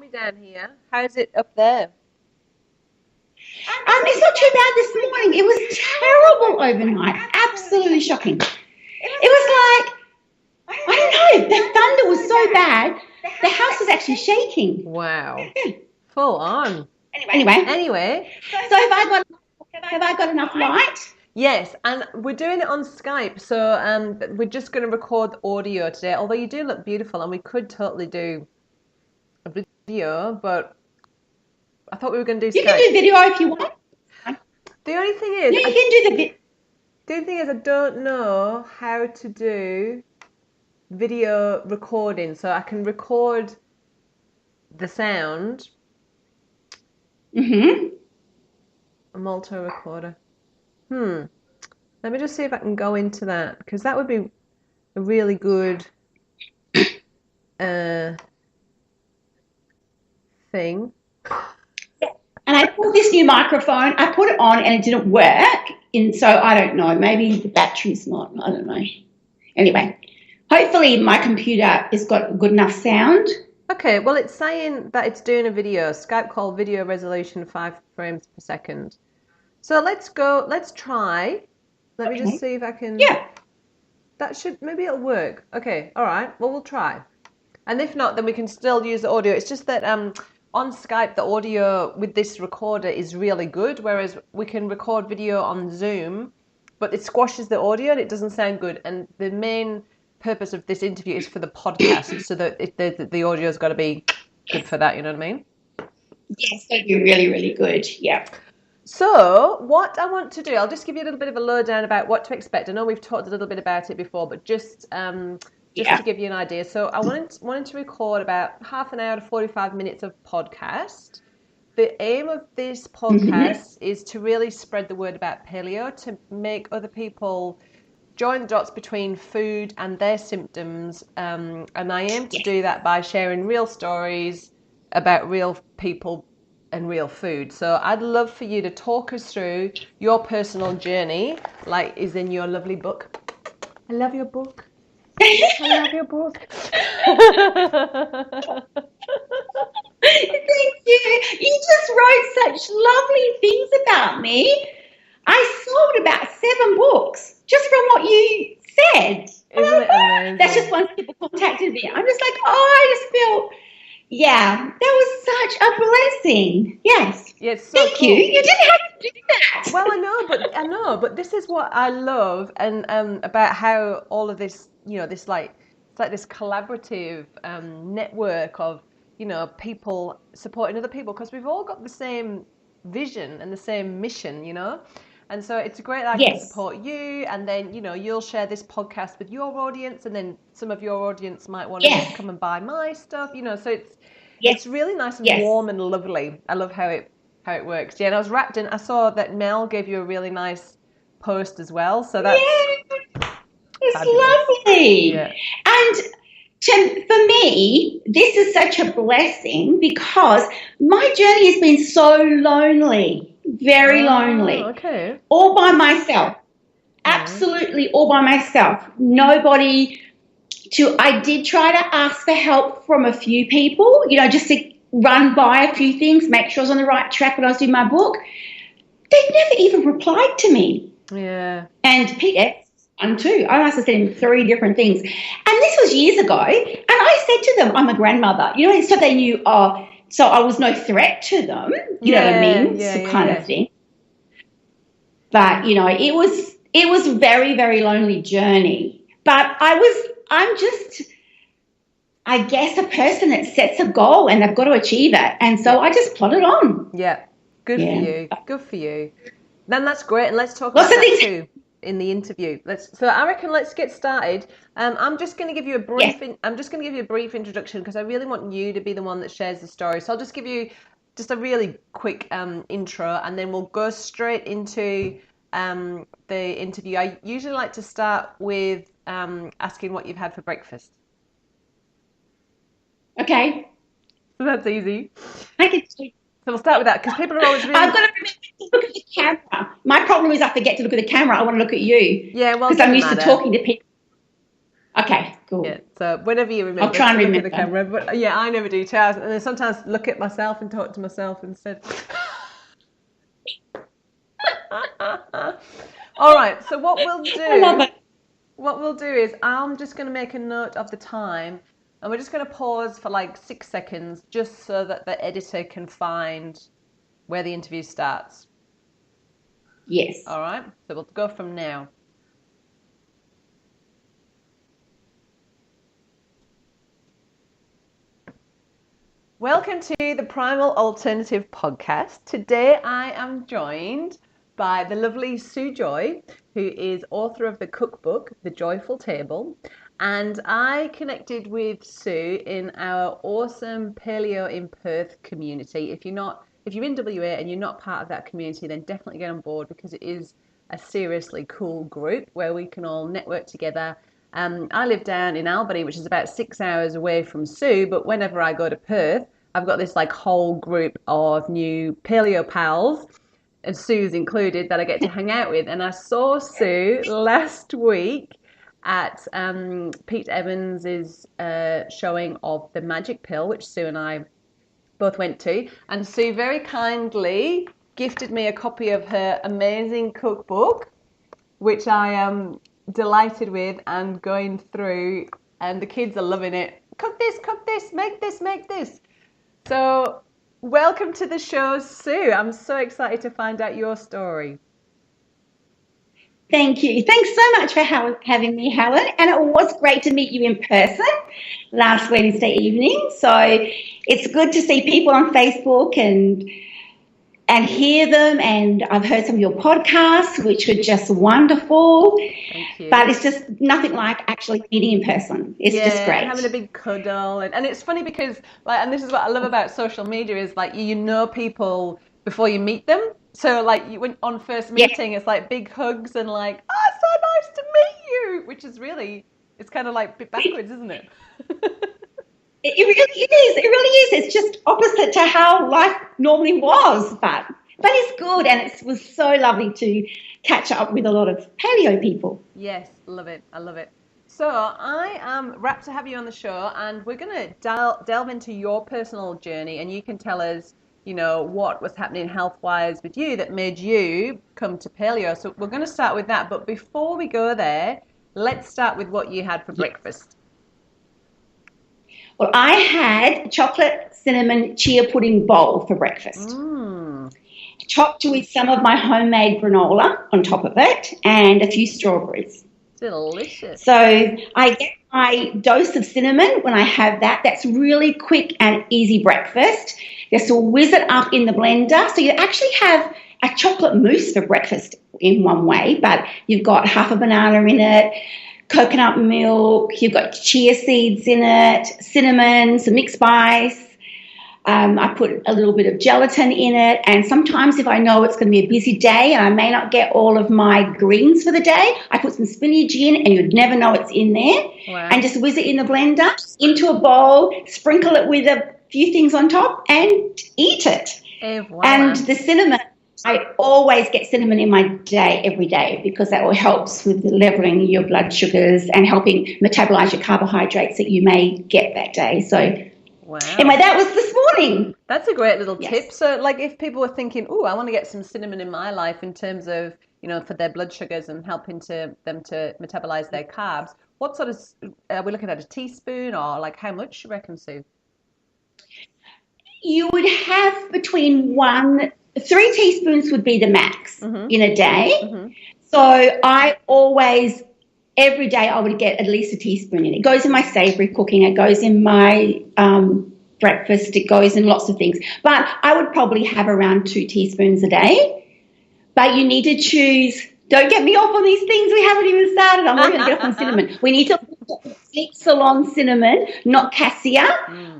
stormy down here. How's it up there? It's not too bad this morning. It was terrible overnight. Absolutely shocking. It was like, I don't know, the thunder was so bad, the house was actually shaking. Wow. Yeah. Full on. Anyway. So have I got enough light? Yes, and we're doing it on Skype, so we're just going to record audio today, although you do look beautiful, and we could totally do a video, but I thought we were going to do Skype. You can do video if you want. The only thing is... Yeah, you can do the video. The only thing is I don't know how to do video recording, so I can record the sound. Mm-hmm. A multi recorder. Let me just see if I can go into that, because that would be a really good thing. And I bought this new microphone. I put it on and it didn't work. And so I don't know. Maybe the battery's not. I don't know. Anyway, hopefully my computer has got good enough sound. Okay, well, it's saying that it's doing a video. Skype call, video resolution 5 frames per second. So let's try. Let me just see if I can. Yeah. That should, maybe it'll work. Okay, all right. Well, we'll try. And if not, then we can still use the audio. It's just that on Skype, the audio with this recorder is really good, whereas we can record video on Zoom, but it squashes the audio and it doesn't sound good. And the main purpose of this interview is for the podcast, so that the audio's got to be good for that, you know what I mean? Yes, that'd be really, really good. Yeah. So what I want to do, I'll just give you a little bit of a lowdown about what to expect. I know we've talked a little bit about it before, but just to give you an idea. So I wanted to record about half an hour to 45 minutes of podcast. The aim of this podcast is to really spread the word about paleo, to make other people join the dots between food and their symptoms. And I aim to do that by sharing real stories about real people and real food. So I'd love for you to talk us through your personal journey, like is in your lovely book. I love your book. I love your book. Thank you. You just wrote such lovely things about me. I sold about 7 books just from what you said. Isn't it amazing? That's just once people contacted me. I'm just like, I just feel, that was such a blessing. Yes. Yeah, it's so Thank cool. you. You didn't have to do that. Well, I know, but this is what I love, and about how all of this, this it's like this collaborative network of, people supporting other people, because we've all got the same vision and the same mission, And so it's great that I can support you, and then, you'll share this podcast with your audience, and then some of your audience might want to come and buy my stuff, so it's really nice and warm and lovely. I love how it works. Yeah, and I was wrapped in, I saw that Mel gave you a really nice post as well, so that's it's lovely. Yeah. And for me, this is such a blessing because my journey has been so lonely, very lonely. Okay. All by myself. Absolutely all by myself. Nobody I did try to ask for help from a few people, just to run by a few things, make sure I was on the right track when I was doing my book. They never even replied to me. Yeah. And Peter, one too. I must have sent him 3 different things. And this was years ago. And I said to them, I'm a grandmother. So they knew, so I was no threat to them. You know what I mean? Kind of thing. But, it was a very, very lonely journey. But I'm just, I guess, a person that sets a goal and they've got to achieve it. And so I just plodded on. Yeah. Good for you. Good for you. Then that's great. And let's talk about that too in the interview. So I reckon let's get started. I'm just going to give you a brief. I'm just going to give you a brief introduction because I really want you to be the one that shares the story. So I'll just give you just a really quick intro, and then we'll go straight into the interview. I usually like to start with asking what you've had for breakfast. Okay. So that's easy. I can. So we'll start with that because people are always really... I've got to remember to look at the camera. My problem is I forget to look at the camera. I want to look at you. Yeah, well, because I'm used to talking to people. Okay, cool. Yeah, so whenever you remember, I'll try and look remember. at the camera. But yeah, I never do too. And then sometimes look at myself and talk to myself instead. All right, so what we'll I love do, it. is I'm just going to make a note of the time, and we're just going to pause for like 6 seconds just so that the editor can find where the interview starts. Yes. All right, so we'll go from now. Welcome to the Primal Alternative Podcast. Today I am joined by the lovely Sue Joy, who is author of the cookbook, The Joyful Table. And I connected with Sue in our awesome Paleo in Perth community. If you're in WA and you're not part of that community, then definitely get on board, because it is a seriously cool group where we can all network together. I live down in Albany, which is about 6 hours away from Sue, but whenever I go to Perth, I've got this like whole group of new paleo pals, and Sue's included, that I get to hang out with. And I saw Sue last week at Pete Evans's showing of The Magic Pill, which Sue and I both went to. And Sue very kindly gifted me a copy of her amazing cookbook, which I am delighted with and going through, and the kids are loving it. Cook this, make this, make this. So welcome to the show, Sue. I'm so excited to find out your story. Thank you. Thanks so much for having me, Helen. And it was great to meet you in person last Wednesday evening. So it's good to see people on Facebook and hear them. And I've heard some of your podcasts, which were just wonderful. Thank you. But it's just nothing like actually meeting in person. It's just great. Having a big cuddle. And it's funny because, like, and this is what I love about social media, is like you know people before you meet them. So like when on first meeting, It's like big hugs and like, oh, so nice to meet you, which is really, it's kind of like a bit backwards, isn't it? It really is. It really is. It's just opposite to how life normally was, but it's good, and it was so lovely to catch up with a lot of paleo people. Yes, love it. I love it. So I am rapt to have you on the show, and we're going to delve into your personal journey, and you can tell us, you know, what was happening health-wise with you that made you come to paleo. So we're going to start with that, but before we go there, let's start with what you had for breakfast. Well, I had chocolate cinnamon chia pudding bowl for breakfast. Topped with some of my homemade granola on top of it and a few strawberries. Delicious. So I get my dose of cinnamon when I have that. That's really quick and easy breakfast. Just whiz it up in the blender. So you actually have a chocolate mousse for breakfast in one way, but you've got half a banana in it, coconut milk, you've got chia seeds in it, cinnamon, some mixed spice. I put a little bit of gelatin in it, and sometimes if I know it's going to be a busy day and I may not get all of my greens for the day, I put some spinach in, and you'd never know it's in there. Wow. And just whiz it in the blender into a bowl, sprinkle it with a few things on top, and eat it. Wow. And the cinnamon, I always get cinnamon in my day every day, because that all helps with leveling your blood sugars and helping metabolize your carbohydrates that you may get that day. So wow. Anyway, that was this morning. That's a great little tip. So like if people were thinking, oh, I want to get some cinnamon in my life in terms of, you know, for their blood sugars and helping them to metabolize their carbs, what sort of, are we looking at a teaspoon, or like how much you reckon, Sue? You would have between 3 teaspoons would be the max in a day. Mm-hmm. So I always, every day I would get at least a teaspoon in it. It goes in my savoury cooking. It goes in my breakfast. It goes in lots of things. But I would probably have around 2 teaspoons a day. But you need to choose. Don't get me off on these things. We haven't even started. I'm not going to get off on cinnamon. We need to speak Ceylon cinnamon, not Cassia,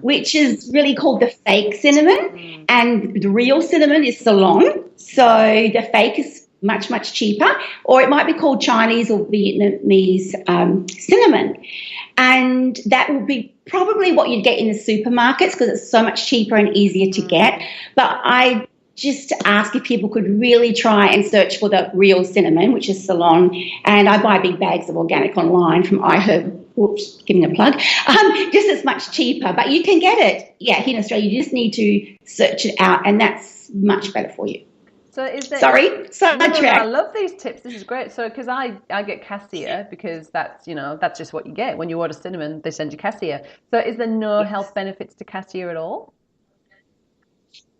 which is really called the fake cinnamon. And the real cinnamon is Ceylon. So the fake is much, much cheaper. Or it might be called Chinese or Vietnamese cinnamon. And that will be probably what you'd get in the supermarkets, because it's so much cheaper and easier to get. But I just ask if people could really try and search for the real cinnamon, which is Ceylon. And I buy big bags of organic online from iHerb whoops, giving a plug, just as much cheaper. But you can get it, here in Australia. You just need to search it out, and that's much better for you. So is there? Sorry, no, I love these tips. This is great. So because I get Cassia because that's just what you get when you order cinnamon. They send you Cassia. So is there no health benefits to Cassia at all?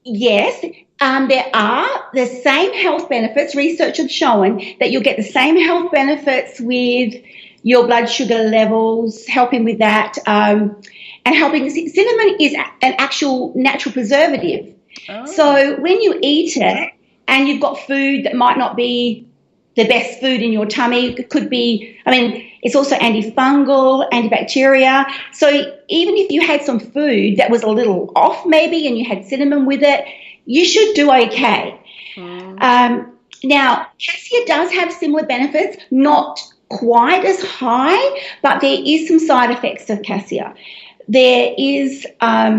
Yes, there are the same health benefits. Research has shown that you'll get the same health benefits with your blood sugar levels, helping with that, and helping. Cinnamon is an actual natural preservative. Oh. So when you eat it and you've got food that might not be the best food in your tummy, it could be, it's also antifungal, antibacteria. So even if you had some food that was a little off maybe and you had cinnamon with it, you should do okay. Now, Cassia does have similar benefits, not quite as high, but there is some side effects of Cassia. There is, I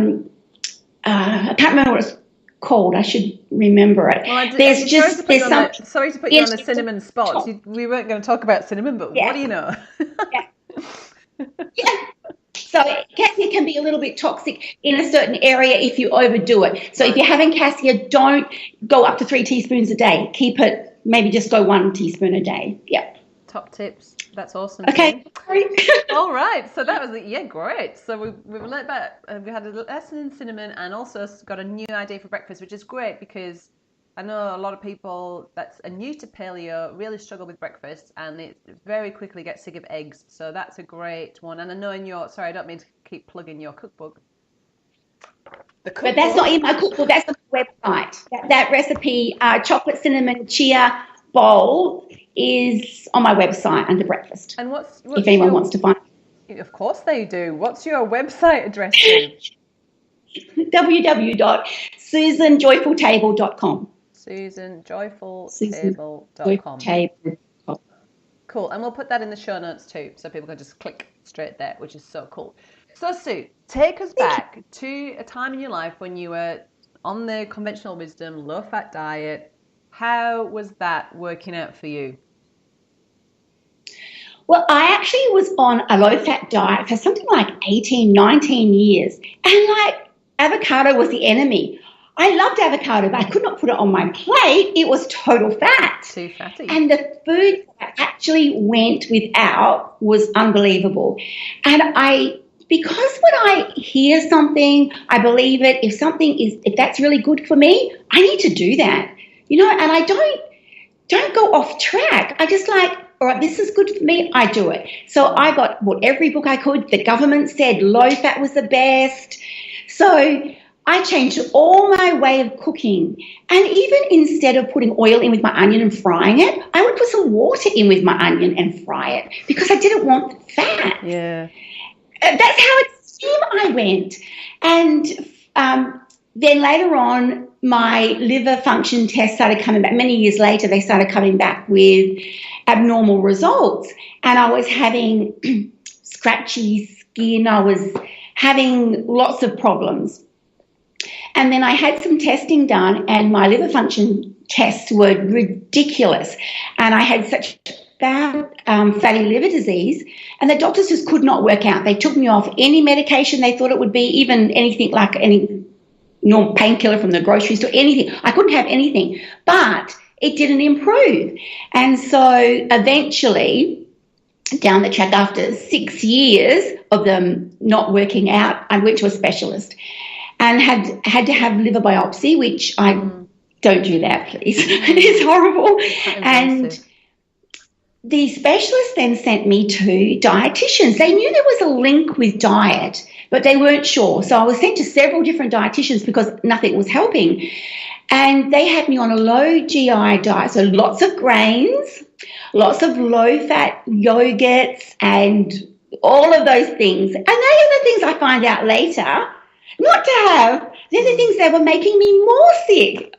can't remember what it's called. I should remember it. Well, sorry to put you on the cinnamon spot. We weren't going to talk about cinnamon, but what do you know? So Cassia can be a little bit toxic in a certain area if you overdo it. So if you're having Cassia, don't go up to 3 teaspoons a day. Keep it, maybe just go 1 teaspoon a day. Yeah. Top tips. That's awesome. Okay. All right. So that was great. So we've learned about we had a lesson in cinnamon and also got a new idea for breakfast, which is great because I know a lot of people that are new to paleo really struggle with breakfast and they very quickly get sick of eggs. So that's a great one. And I know I don't mean to keep plugging your cookbook. But that's not in my cookbook. That's on the website. That recipe, chocolate cinnamon chia bowl, is on my website under breakfast. And what's if anyone wants to find it. Of course they do. What's your website address? www.susanjoyfultable.com. SusanJoyfulTable.com. Cool. And we'll put that in the show notes too, so people can just click straight there, which is so cool. So Sue, take us back to a time in your life when you were on the conventional wisdom, low-fat diet. How was that working out for you? Well, I actually was on a low-fat diet for something like 18, 19 years. And avocado was the enemy. I loved avocado, but I could not put it on my plate. It was total fat. Too fatty. And the food that I actually went without was unbelievable. And because when I hear something, I believe it. If that's really good for me, I need to do that. And I don't go off track. I just all right, this is good for me, I do it. So I bought every book I could. The government said low fat was the best. So I changed all my way of cooking. And even instead of putting oil in with my onion and frying it, I would put some water in with my onion and fry it because I didn't want the fat. Yeah. That's how extreme I went. And then later on, my liver function test started coming back. Many years later, they started coming back with abnormal results. And I was having scratchy skin. I was having lots of problems. And then I had some testing done, and my liver function tests were ridiculous. And I had such bad fatty liver disease, and the doctors just could not work out. They took me off any medication they thought it would be, even anything like any normal painkiller from the grocery store, anything. I couldn't have anything, but it didn't improve. And so eventually, down the track, after 6 years of them not working out, I went to a specialist and had to have liver biopsy, which I don't do that, please. It is horrible. And the specialist then sent me to dietitians. They knew there was a link with diet, but they weren't sure. So I was sent to several different dietitians because nothing was helping. And they had me on a low GI diet, so lots of grains, lots of low-fat yogurts and all of those things. And they are the things I find out later not to have. They're the things that were making me more sick.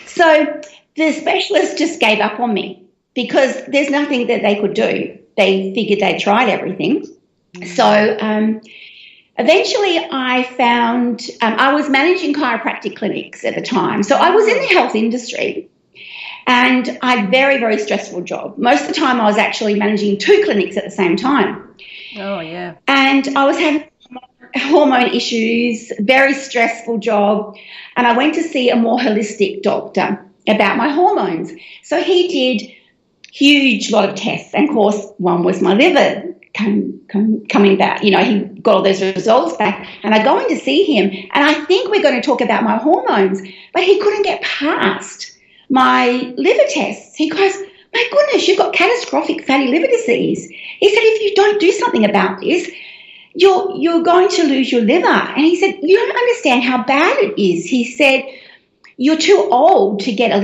So the specialist just gave up on me because there's nothing that they could do. They figured they'd tried everything. So eventually I found I was managing chiropractic clinics at the time. So I was in the health industry and I had a very, very stressful job. Most of the time I was actually managing 2 clinics at the same time. Oh, yeah. And I was having hormone issues, very stressful job, and I went to see a more holistic doctor about my hormones. So he did huge lot of tests, and of course one was my liver coming back. You know, he got all those results back, and I go in to see him, and I think we're going to talk about my hormones, but he couldn't get past my liver tests. He goes, my goodness, you've got catastrophic fatty liver disease. He said, if you don't do something about this, you're going to lose your liver. And he said, you don't understand how bad it is. He said, you're too old to get a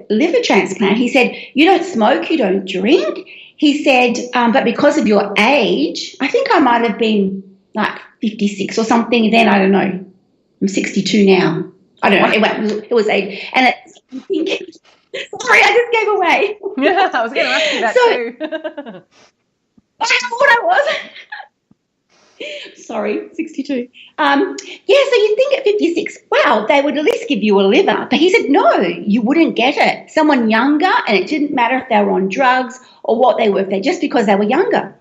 liver transplant. He said, you don't smoke, you don't drink. He said, but because of your age, I think I might have been like 56 or something then, I don't know. I'm 62 now. I don't know. It was age. And I'm thinking, sorry, I just gave away. Yeah, I was going to ask you that too. I thought I was. Sorry, 62. So you'd think at 56, wow, they would at least give you a liver. But he said, no, you wouldn't get it. Someone younger, and it didn't matter if they were on drugs or what they were, just because they were younger.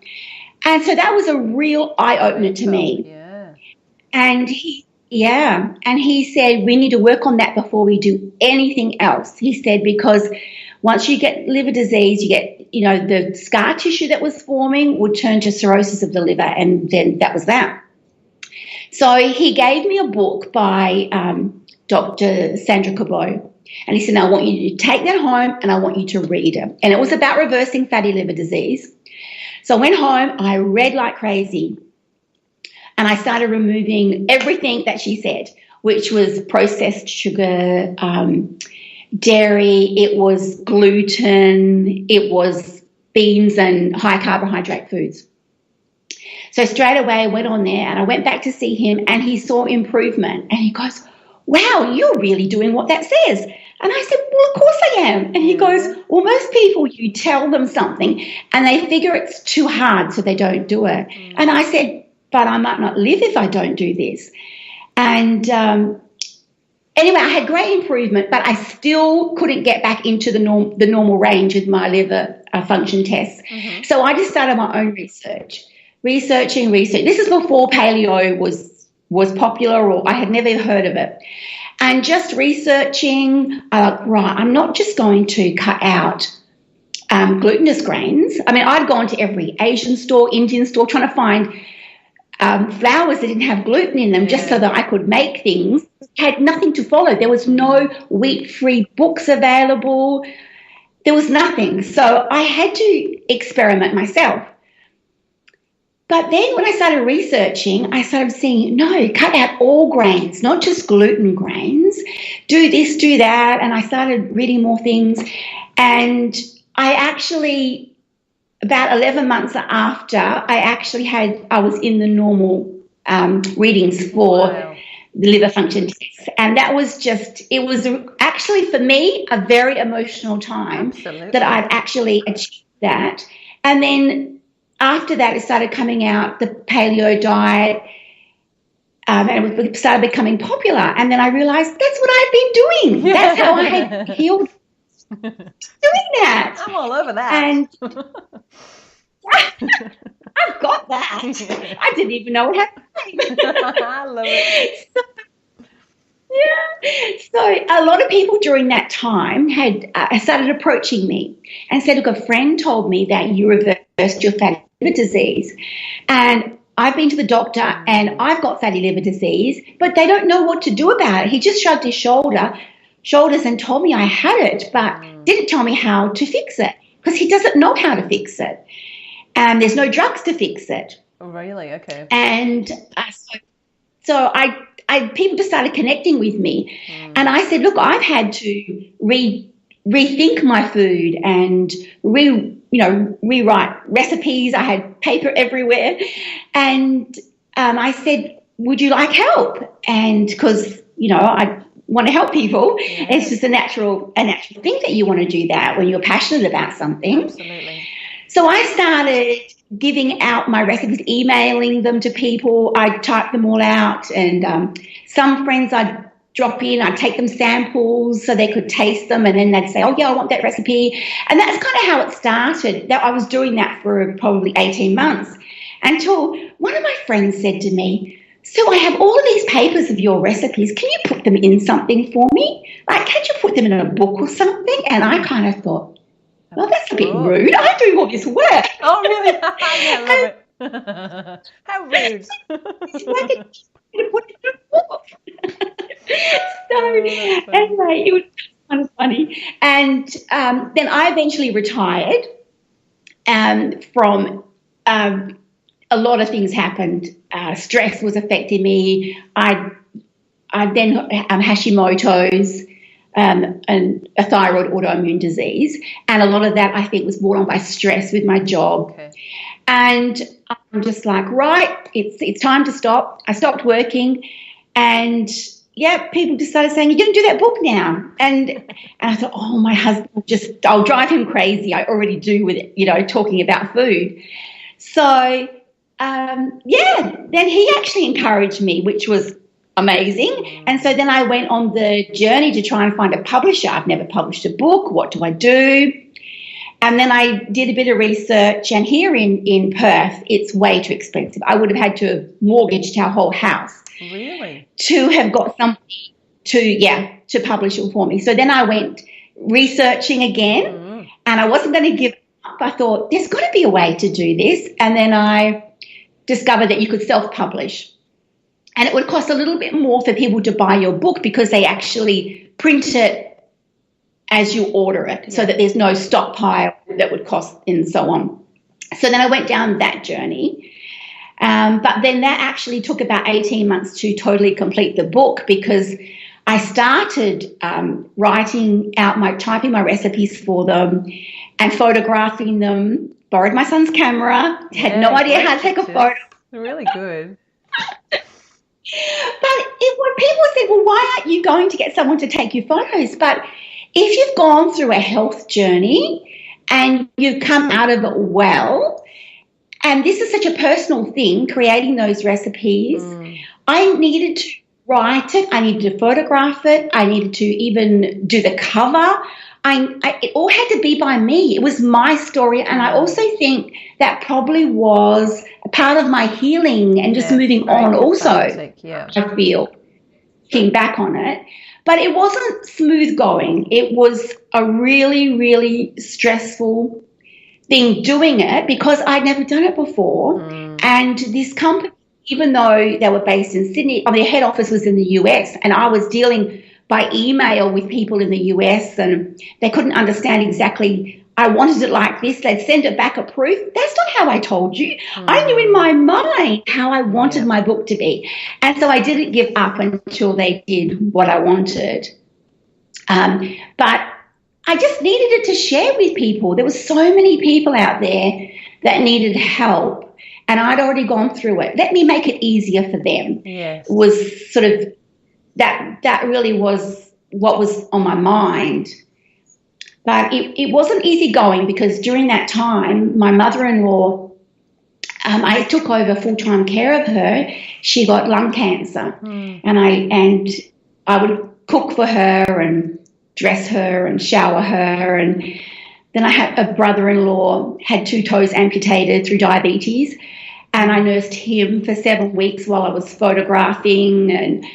And so that was a real eye-opener to me. Yeah. And he said, we need to work on that before we do anything else. He said, because once you get liver disease, you get, the scar tissue that was forming would turn to cirrhosis of the liver, and then that was that. So he gave me a book by Dr. Sandra Cabot, and he said, I want you to take that home and I want you to read it. And it was about reversing fatty liver disease. So I went home, I read like crazy, and I started removing everything that she said, which was processed sugar, dairy, it was gluten, it was beans and high carbohydrate foods. So straight away I went on there and I went back to see him, and he saw improvement, and he goes, wow, you're really doing what that says. And I said, well, of course I am. And he goes, well, most people, you tell them something and they figure it's too hard, so they don't do it. And I said, but I might not live if I don't do this. And anyway, I had great improvement, but I still couldn't get back into the normal range with my liver function tests. Mm-hmm. So I just started my own researching. This is before paleo was popular, or I had never heard of it. And just researching, I'm not just going to cut out glutinous grains. I mean, I'd gone to every Asian store, Indian store, trying to find flours that didn't have gluten in them, just so that I could make things. Had nothing to follow. There was no wheat-free books available. There was nothing. So I had to experiment myself. But then when I started researching, I started seeing, no, cut out all grains, not just gluten grains. Do this, do that. And I started reading more things. And I actually, about 11 months after, I was in the normal readings for the liver function test. And that was it was actually for me a very emotional time. Absolutely. That I'd actually achieved that. And then after that, it started coming out, the paleo diet, and it started becoming popular. And then I realised that's what I'd been doing. That's how I had healed. Doing that. I'm all over that. And I've got that. I didn't even know what happened. I love it. So a lot of people during that time had started approaching me and said, look, a friend told me that you reversed your fatty liver disease, and I've been to the doctor and I've got fatty liver disease, but they don't know what to do about it. He just shrugged his shoulders and told me I had it, but didn't tell me how to fix it, because he doesn't know how to fix it. And there's no drugs to fix it. Oh, really? Okay. And so people just started connecting with me. And I said, look, I've had to rethink my food and rewrite recipes. I had paper everywhere. And I said, would you like help? And because, I want to help people. Yeah. It's just a natural thing that you want to do that when you're passionate about something. Absolutely. So I started giving out my recipes, emailing them to people. I'd type them all out, and some friends I'd drop in, I'd take them samples so they could taste them, and then they'd say, oh, yeah, I want that recipe. And that's kind of how it started. I was doing that for probably 18 months. until one of my friends said to me, so I have all of these papers of your recipes. Can you put them in something for me? Like, can't you put them in a book or something? And I kind of thought, well, that's a bit rude. I'm doing all this work. Oh, really? Yeah, I love it. How rude. To put it in a book. So anyway, it was kind of funny. And then I eventually retired from a lot of things happened. Stress was affecting me. I then Hashimotos and a thyroid autoimmune disease. And a lot of that, I think, was brought on by stress with my job. Okay. And I'm just like, right, it's time to stop. I stopped working, and people just started saying, you're going to do that book now. And I thought, oh, my husband, I'll drive him crazy. I already do with it, talking about food. So, then he actually encouraged me, which was amazing. And so then I went on the journey to try and find a publisher. I've never published a book. What do I do? And then I did a bit of research, and here in Perth, it's way too expensive. I would have had to have mortgaged our whole house. Really? To have got somebody to publish it for me. So then I went researching again, and I wasn't going to give up. I thought, there's got to be a way to do this. And then I discovered that you could self-publish. And it would cost a little bit more for people to buy your book because they actually print it as you order it, so that there's no stockpile that would cost and so on. So then I went down that journey. But then that actually took about 18 months to totally complete the book, because I started typing my recipes for them and photographing them, borrowed my son's camera, had no idea how to take a photo. Really good. But when people said, well, why aren't you going to get someone to take your photos? But if you've gone through a health journey and you've come out of it well, and this is such a personal thing, creating those recipes, I needed to write it, I needed to photograph it, I needed to even do the cover. It all had to be by me. It was my story, and I also think that probably was a part of my healing and just moving on also, I feel, looking back on it. But it wasn't smooth going. It was a really, really stressful thing doing it, because I'd never done it before. And this company, even though they were based in Sydney, their head office was in the US, and I was dealing by email with people in the US, and they couldn't understand exactly, I wanted it like this. They'd send it back a proof. That's not how I told you. I knew in my mind how I wanted my book to be. And so I didn't give up until they did what I wanted. But I just needed it to share with people. There were so many people out there that needed help, and I'd already gone through it. Let me make it easier for them. Yes. Was sort of that really was what was on my mind. But it wasn't easy going, because during that time, my mother-in-law, I took over full-time care of her. She got lung cancer, and I would cook for her and dress her and shower her. And then I had a brother-in-law, had 2 toes amputated through diabetes, and I nursed him for 7 weeks while I was photographing. And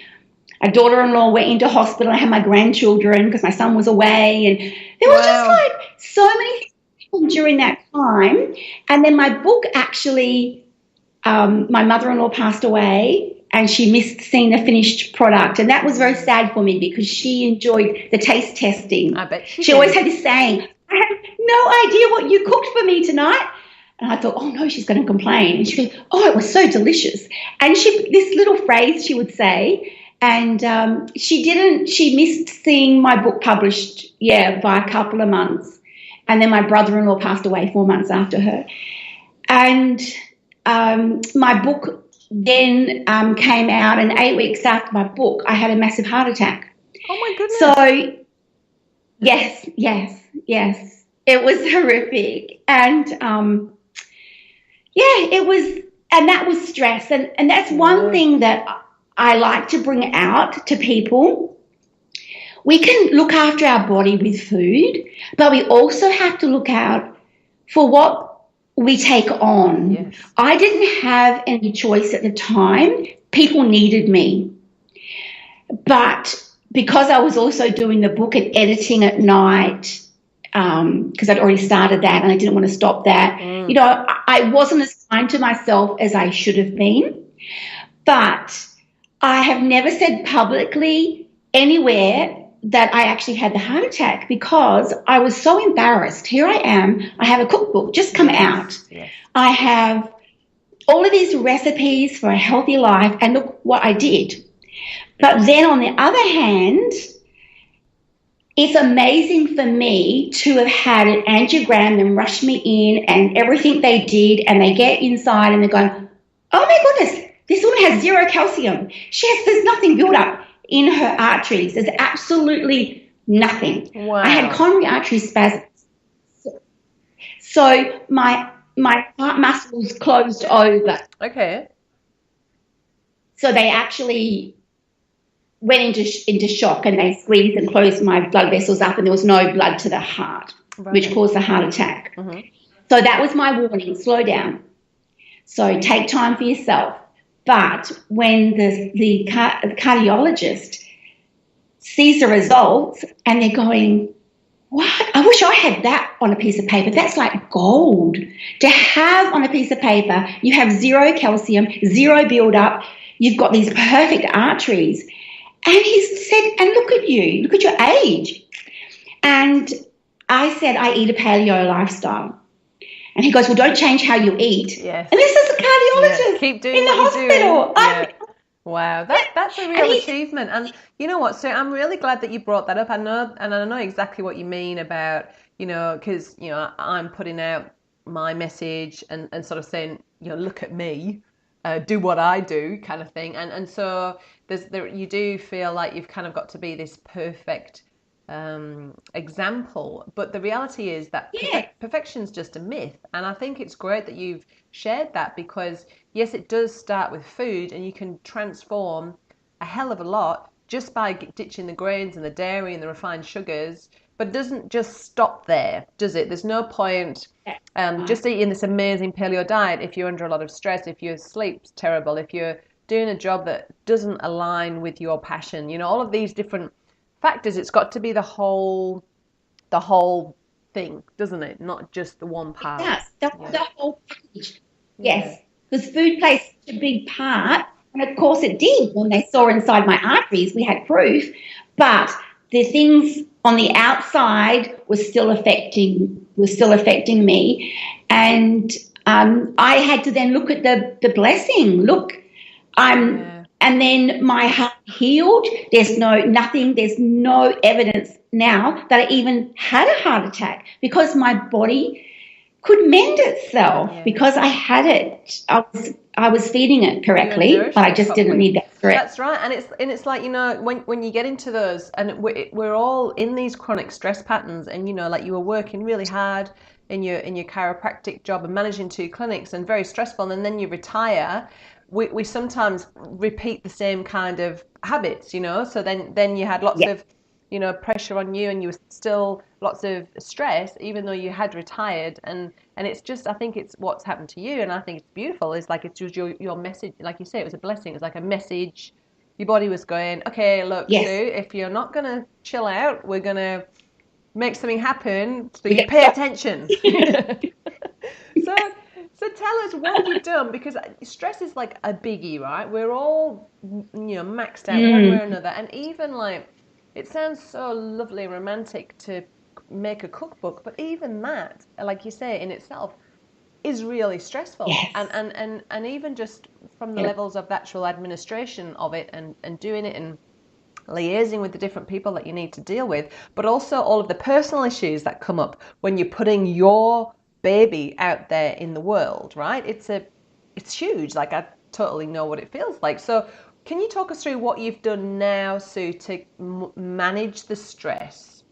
a daughter-in-law went into hospital. I had my grandchildren because my son was away, and there was just like so many things during that time. And then my book actually, my mother-in-law passed away, and she missed seeing the finished product, and that was very sad for me, because she enjoyed the taste testing. I bet she always had this saying, I have no idea what you cooked for me tonight. And I thought, oh, no, she's going to complain. And she goes, oh, it was so delicious. And this little phrase she would say, and she missed seeing my book published, by a couple of months. And then my brother-in-law passed away 4 months after her. And my book then came out, and 8 weeks after my book, I had a massive heart attack. Oh, my goodness. So, yes. It was horrific. And, it was, and that was stress. And that's one thing that I like to bring out to people. We can look after our body with food, but we also have to look out for what we take on. Yes. I didn't have any choice at the time. People needed me. But because I was also doing the book and editing at night, because I'd already started that and I didn't want to stop that, you know, I wasn't as kind to myself as I should have been. But I have never said publicly anywhere that I actually had the heart attack because I was so embarrassed. Here I am. I have a cookbook just come out. Yes. I have all of these recipes for a healthy life, and look what I did. But then on the other hand, it's amazing for me to have had an angiogram and rush me in and everything they did, and they get inside and they're going, oh my goodness, this woman has 0 calcium. There's nothing built up in her arteries. There's absolutely nothing. Wow. I had coronary artery spasms. So my heart muscles closed over. Okay. So they actually went into shock, and they squeezed and closed my blood vessels up, and there was no blood to the heart, which caused the heart attack. Mm-hmm. So that was my warning, slow down. So take time for yourself. But when the cardiologist sees the results and they're going, what? I wish I had that on a piece of paper. That's like gold. To have on a piece of paper, you have 0 calcium, 0 build-up, you've got these perfect arteries. And he said, and look at you, look at your age. And I said, I eat a paleo lifestyle. And he goes, well, don't change how you eat. Yes. And this is a cardiologist Keep doing in the what hospital. You're doing. Wow, that's a real achievement. And you know what? So I'm really glad that you brought that up. I know exactly what you mean about, you know, because, you know, I'm putting out my message and sort of saying, you know, look at me, do what I do kind of thing. And so you do feel like you've kind of got to be this perfect example, but the reality is that perfection's just a myth. And I think it's great that you've shared that, because yes, it does start with food, and you can transform a hell of a lot just by ditching the grains and the dairy and the refined sugars. But it doesn't just stop there, does it? There's no point just eating this amazing paleo diet if you're under a lot of stress, if your sleep's terrible, if you're doing a job that doesn't align with your passion, you know, all of these different factors. It's got to be the whole thing, doesn't it? Not just the one part. Yes, the whole package. Yes, because food plays such a big part, and of course it did when they saw inside my arteries. We had proof, but the things on the outside were still affecting me, and I had to then look at the blessing. Look, and then my heart healed. There's no evidence now that I even had a heart attack, because my body could mend itself because I had it. I was feeding it correctly, but I just didn't need that correct. That's right. And it's like, you know, when you get into those, and we're all in these chronic stress patterns, and you know, like you were working really hard in your chiropractic job and managing 2 clinics, and very stressful, and then you retire. We sometimes repeat the same kind of habits, you know, so then you had lots of, you know, pressure on you, and you were still lots of stress, even though you had retired. And it's just, I think it's what's happened to you, and I think it's beautiful. It's like, it's just your message, like you say, it was a blessing. It's like a message. Your body was going, okay, look, Sue, if you're not going to chill out, we're going to make something happen, so you pay attention. So tell us, what have you done? Because stress is like a biggie, right? We're all, you know, maxed out one way or another. And even like, it sounds so lovely and romantic to make a cookbook, but even that, like you say, in itself is really stressful. Yes. And even just from the levels of the actual administration of it and doing it and liaising with the different people that you need to deal with, but also all of the personal issues that come up when you're putting your baby out there in the world, right? It's huge. Like, I totally know what it feels like. So can you talk us through what you've done now, Sue, to manage the stress?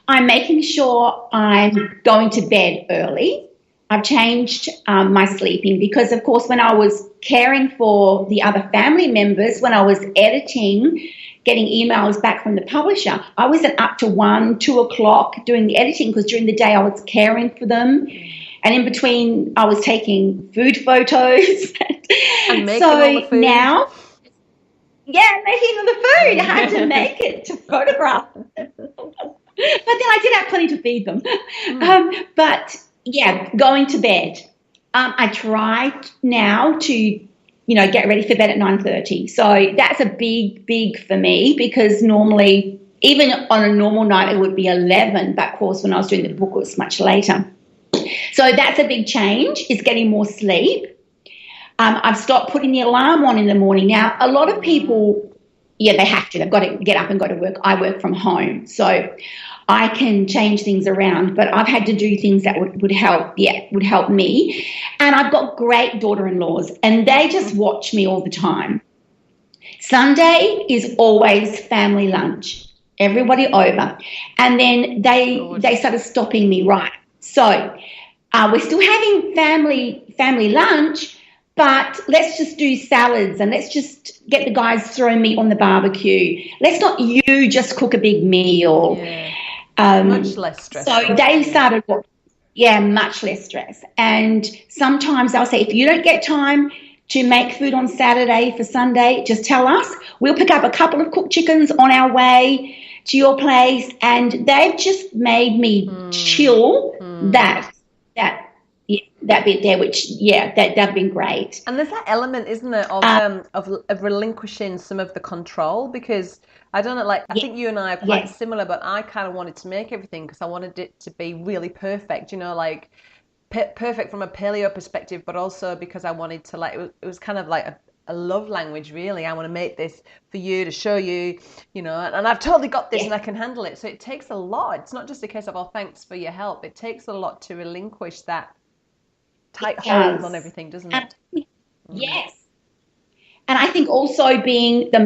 I'm making sure I'm going to bed early. I've changed my sleeping, because, of course, when I was caring for the other family members, when I was editing, getting emails back from the publisher, I wasn't up to 1, 2 o'clock doing the editing because during the day I was caring for them. And in between, I was taking food photos. And making all the food. Now, making all the food. I had to make it to photograph. But then I did have plenty to feed them. But going to bed. I try now to, get ready for bed at 9:30. So that's a big for me because normally, even on a normal night, it would be 11. But of course, when I was doing the book, it was much later. So that's a big change, is getting more sleep. I've stopped putting the alarm on in the morning. Now, a lot of people, they have to. They've got to get up and go to work. I work from home, so I can change things around. But I've had to do things that would help me. And I've got great daughter-in-laws, and they just watch me all the time. Sunday is always family lunch, everybody over. And then they started stopping me, right. So we're still having family lunch, but let's just do salads and let's just get the guys throwing meat on the barbecue. Let's not you just cook a big meal. Much less stress. So they started, much less stress. And sometimes they'll say, if you don't get time to make food on Saturday for Sunday, just tell us. We'll pick up a couple of cooked chickens on our way to your place. And they've just made me chill that bit there, which that'd been great. And there's that element, isn't there, of relinquishing some of the control, because I don't know, like I think you and I are quite similar, but I kind of wanted to make everything because I wanted it to be really perfect, like perfect from a paleo perspective, but also because I wanted to, like, it was kind of like a love language, really. I want to make this for you, to show you, and I've totally got this and I can handle it. So it takes a lot. It's not just a case of, oh, thanks for your help. It takes a lot to relinquish that tight hold on everything, doesn't it? Yes. And I think also being the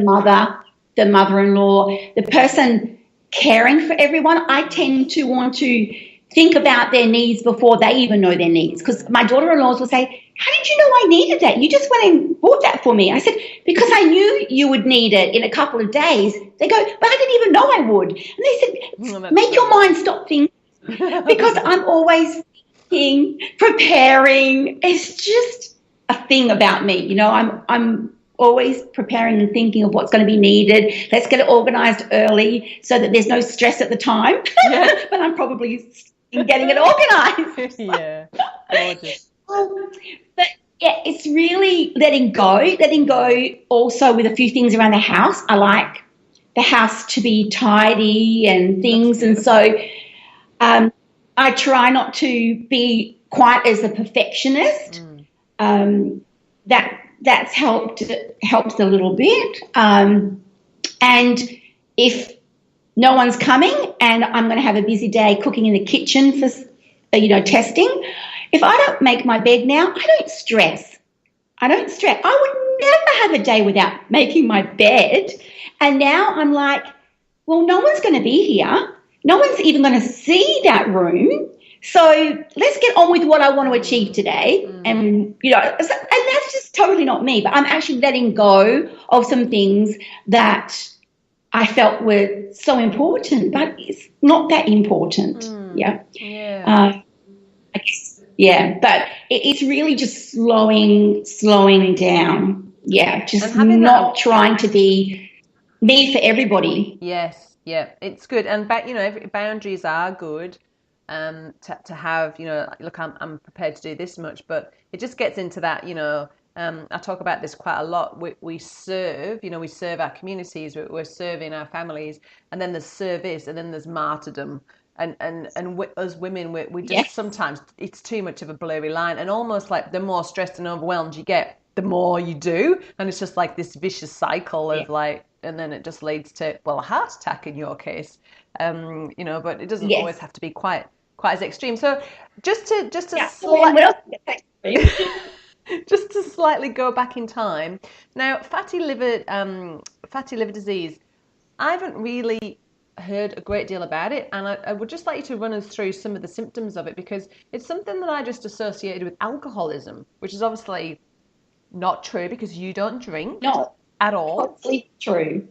mother-in-law, the person caring for everyone, I tend to want to think about their needs before they even know their needs. Because my daughter-in-laws will say, how did you know I needed that? You just went and bought that for me. I said, because I knew you would need it in a couple of days. They go, but I didn't even know I would. And they said, make your mind stop thinking, because I'm always thinking, preparing. It's just a thing about me. I'm always preparing and thinking of what's going to be needed. Let's get it organised early so that there's no stress at the time. But I'm probably getting it organised. Gorgeous. But it's really letting go also with a few things around the house. I like the house to be tidy and things, and so I try not to be quite as a perfectionist. That's helped a little bit. And if no one's coming and I'm going to have a busy day cooking in the kitchen for testing, if I don't make my bed now, I don't stress. I would never have a day without making my bed. And now I'm like, well, no one's going to be here. No one's even going to see that room. So let's get on with what I want to achieve today. And, and that's just totally not me. But I'm actually letting go of some things that I felt were so important, but it's not that important. I guess. But it's really just slowing down. Just not trying to be me for everybody. Yes, it's good. And boundaries are good. To have, look, I'm prepared to do this much, but it just gets into that, I talk about this quite a lot. We serve, we serve our communities, we're serving our families, and then there's service, and then there's martyrdom. And as women, we just sometimes it's too much of a blurry line, and almost like the more stressed and overwhelmed you get, the more you do, and it's just like this vicious cycle of like, and then it just leads to, well, a heart attack in your case, but it doesn't always have to be quite as extreme. So just to slightly go back in time. Now, fatty liver disease, I haven't really heard a great deal about it, and I would just like you to run us through some of the symptoms of it, because it's something that I just associated with alcoholism, which is obviously not true because you don't drink at all. Totally true.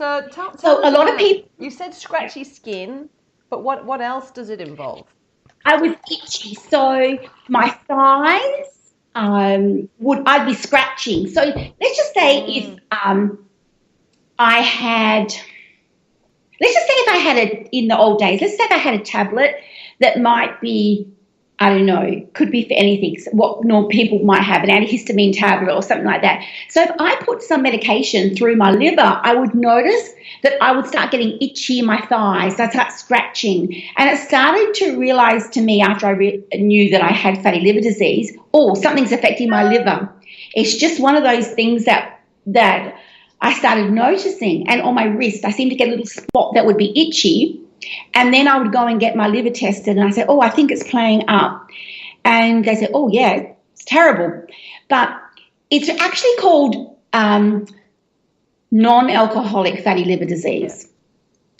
So tell So us a lot of about, people, you said scratchy skin, but what else does it involve? I was itchy. So my thighs I'd be scratching. So let's just say if I had, let's just say if I had in the old days, let's say if I had a tablet that might be, I don't know, could be for anything, what normal people might have, an antihistamine tablet or something like that. So if I put some medication through my liver, I would notice that I would start getting itchy in my thighs. I'd start scratching. And it started to realise to me after I knew that I had fatty liver disease, oh, something's affecting my liver. It's just one of those things that I started noticing. And on my wrist, I seemed to get a little spot that would be itchy. And then I would go and get my liver tested, and I said, oh, I think it's playing up. And they said, oh, yeah, it's terrible. But it's actually called non-alcoholic fatty liver disease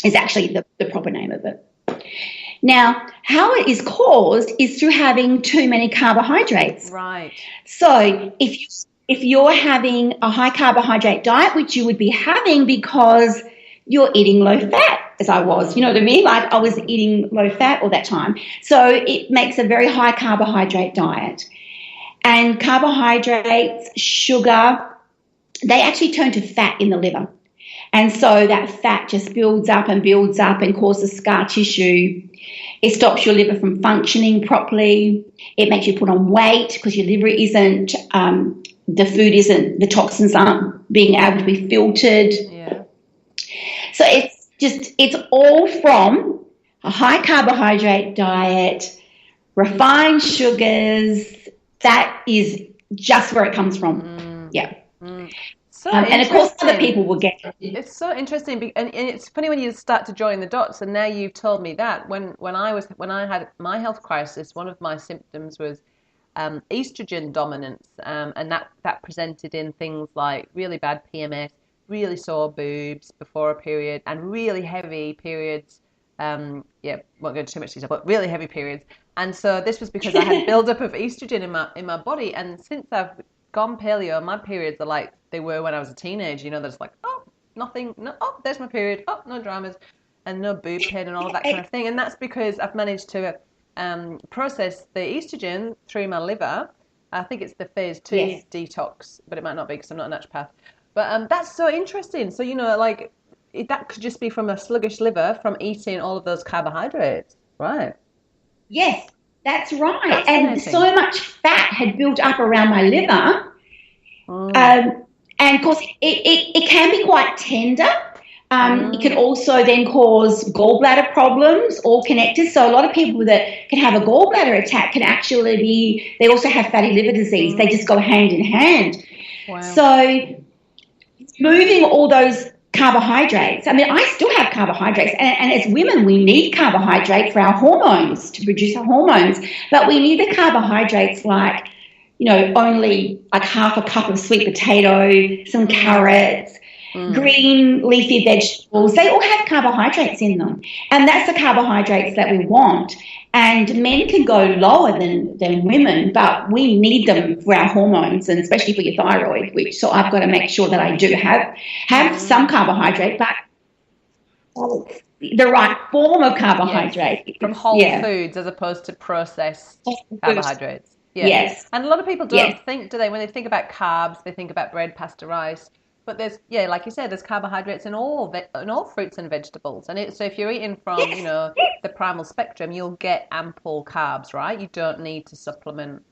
is actually the proper name of it. Now, how it is caused is through having too many carbohydrates. Right. So if you're having a high carbohydrate diet, which you would be having because you're eating low fat, as I was, you know what I mean? Like I was eating low fat all that time. So it makes a very high carbohydrate diet. And carbohydrates, sugar, they actually turn to fat in the liver. And so that fat just builds up and causes scar tissue. It stops your liver from functioning properly. It makes you put on weight because your liver isn't, the toxins aren't being able to be filtered. Yeah. So it's all from a high carbohydrate diet, refined sugars. That is just where it comes from. Yeah. So and of course other people will get it. It's so interesting, and it's funny when you start to join the dots. And now you've told me that when I had my health crisis, one of my symptoms was estrogen dominance, and that presented in things like really bad PMS, really sore boobs before a period, and really heavy periods. Won't go into too much detail, but really heavy periods. And so this was because I had buildup of estrogen in my body. And since I've gone paleo, my periods are like they were when I was a teenager. You know, there's like, oh, nothing, no, oh, there's my period, oh, no dramas, and no boob pain and all of that kind of thing. And that's because I've managed to process the estrogen through my liver. I think it's the phase 2 detox, but it might not be because I'm not a naturopath. But that's so interesting. So, you know, like that could just be from a sluggish liver from eating all of those carbohydrates, right? Yes, that's right. And so much fat had built up around my liver. And of course, it can be quite tender. It can also then cause gallbladder problems, all connected. So a lot of people that can have a gallbladder attack can actually they also have fatty liver disease. They just go hand in hand. Wow. So moving all those carbohydrates. I mean, I still have carbohydrates, and as women, we need carbohydrate for our hormones, to produce our hormones, but we need the carbohydrates like, you know, only like half a cup of sweet potato, some carrots, green leafy vegetables. They all have carbohydrates in them, and that's the carbohydrates that we want. And men can go lower than women, but we need them for our hormones, and especially for your thyroid. So I've got to make sure that I do have some carbohydrate, but the right form of carbohydrate. Yes. From whole foods as opposed to processed carbohydrates. Yeah. Yes. And a lot of people don't think, do they? When they think about carbs, they think about bread, pasta, rice. But there's, like you said, there's carbohydrates in all fruits and vegetables. And so if you're eating from, you know, the primal spectrum, you'll get ample carbs, right? You don't need to supplement.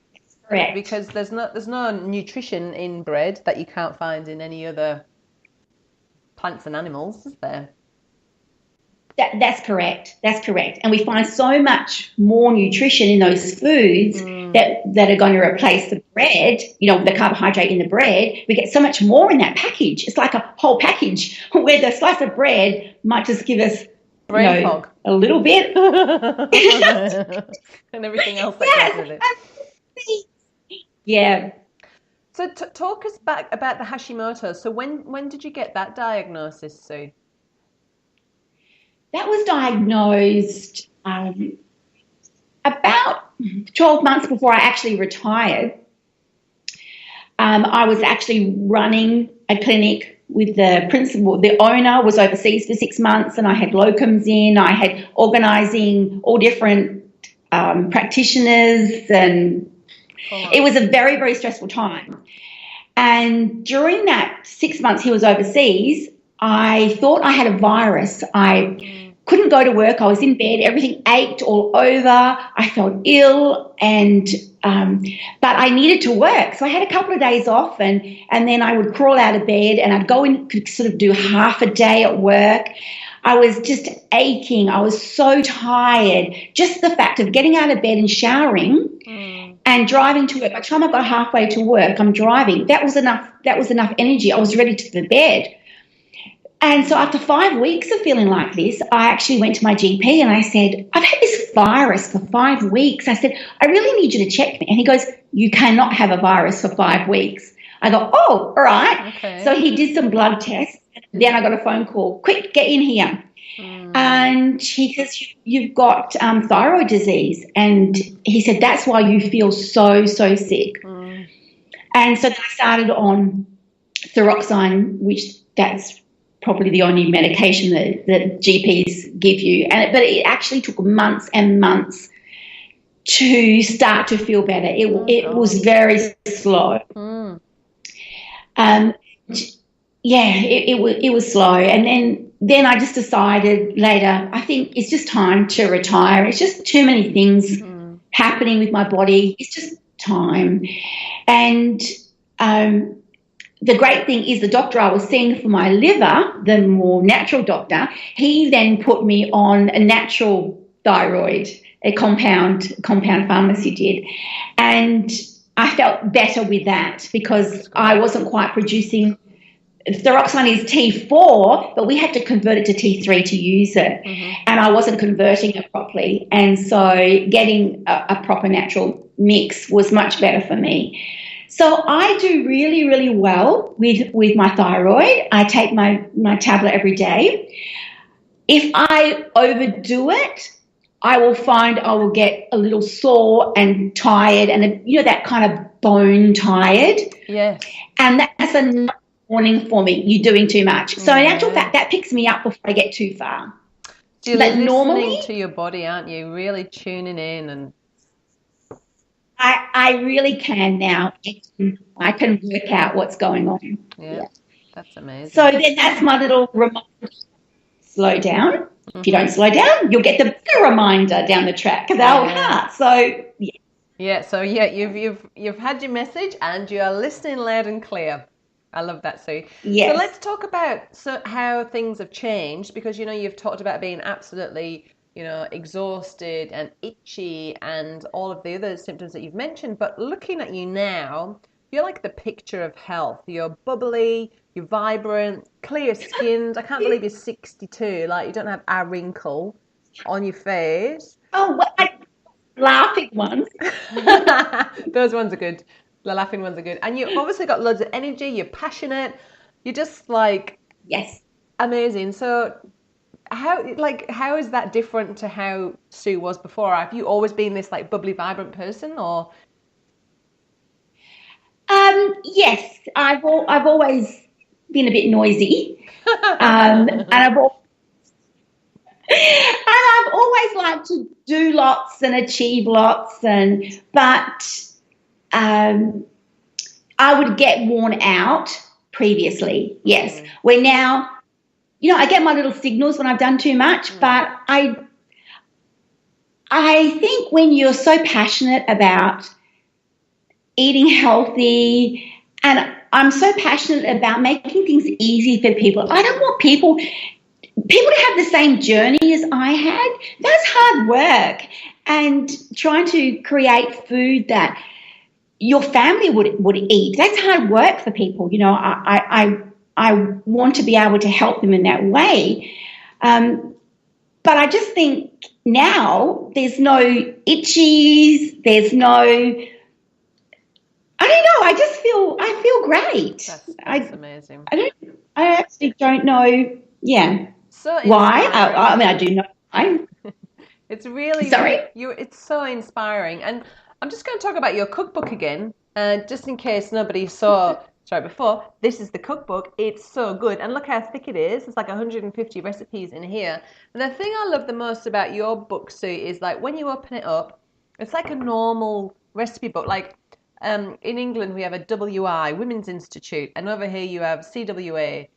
Correct. Because there's no nutrition in bread that you can't find in any other plants and animals, is there? That's correct. That's correct. And we find so much more nutrition in those foods that are going to replace the bread, you know, the carbohydrate in the bread. We get so much more in that package. It's like a whole package where the slice of bread might just give us brain fog a little bit. And everything else that goes with it. Yeah. So talk us back about the Hashimotos. So when did you get that diagnosis, Sue? That was diagnosed about 12 months before I actually retired. I was actually running a clinic with the principal. The owner was overseas for 6 months, and I had locums in. I had organising all different practitioners, and it was a very, very stressful time. And during that 6 months he was overseas, I thought I had a virus. I couldn't go to work. I was in bed. Everything ached all over. I felt ill, and but I needed to work. So I had a couple of days off, and then I would crawl out of bed, and I'd go and could sort of do half a day at work. I was just aching. I was so tired. Just the fact of getting out of bed and showering and driving to work. By the time I got halfway to work, I'm driving. That was enough. That was enough energy. I was ready to go to bed. And so after 5 weeks of feeling like this, I actually went to my GP and I said, I've had this virus for 5 weeks. I said, I really need you to check me. And he goes, you cannot have a virus for 5 weeks. I go, oh, all right. Okay. So he did some blood tests. Then I got a phone call, quick, get in here. And he says, you've got thyroid disease. And he said, that's why you feel so, so sick. And so then I started on thyroxine, which that's probably the only medication that GPs give you. But it actually took months and months to start to feel better. It was very slow. It was slow. And then I just decided later, I think it's just time to retire. It's just too many things happening with my body. It's just time. And the great thing is the doctor I was seeing for my liver, the more natural doctor, he then put me on a natural thyroid, a compound pharmacy did. And I felt better with that because I wasn't quite producing. Thyroxine is T4, but we had to convert it to T3 to use it. And I wasn't converting it properly. And so getting a proper natural mix was much better for me. So I do really, really well with my thyroid. I take my tablet every day. If I overdo it, I will find I will get a little sore and tired and, that kind of bone tired. Yes. And that's a warning for me, you're doing too much. So in actual fact, that picks me up before I get too far. So you're listening to your body, aren't you? Really tuning in. And I really can now. I can work out what's going on. Yeah. That's amazing. So then that's my little reminder. Slow down. If you don't slow down, you'll get the bigger reminder down the track of our heart. So you've had your message and you are listening loud and clear. I love that, Sue. Yes. So let's talk about how things have changed, because you've talked about being absolutely exhausted and itchy and all of the other symptoms that you've mentioned. But looking at you now, you're like the picture of health. You're bubbly, you're vibrant, clear skinned. I can't believe you're 62. Like, you don't have a wrinkle on your face. Oh, laughing ones. Those ones are good. The laughing ones are good. And you've obviously got loads of energy. You're passionate. You're just amazing. So how is that different to how Sue was before? Have you always been this bubbly, vibrant person, or? Yes, I've always been a bit noisy, and I've always liked to do lots and achieve lots, but I would get worn out previously. Yes, where now, I get my little signals when I've done too much, but I think when you're so passionate about eating healthy, and I'm so passionate about making things easy for people. I don't want people to have the same journey as I had. That's hard work, and trying to create food that your family would eat. That's hard work for people. I want to be able to help them in that way. But I just think now there's no itchies. There's no. I don't know. I feel great. That's amazing. I actually don't know. Yeah. So why? I do know why. It's really it's so inspiring. And I'm just going to talk about your cookbook again, just in case nobody saw sorry, before, this is the cookbook. It's so good. And look how thick it is. It's like 150 recipes in here. And the thing I love the most about your book, Sue, is like when you open it up, it's like a normal recipe book. Like in England, we have a WI, Women's Institute. And over here, you have CWA,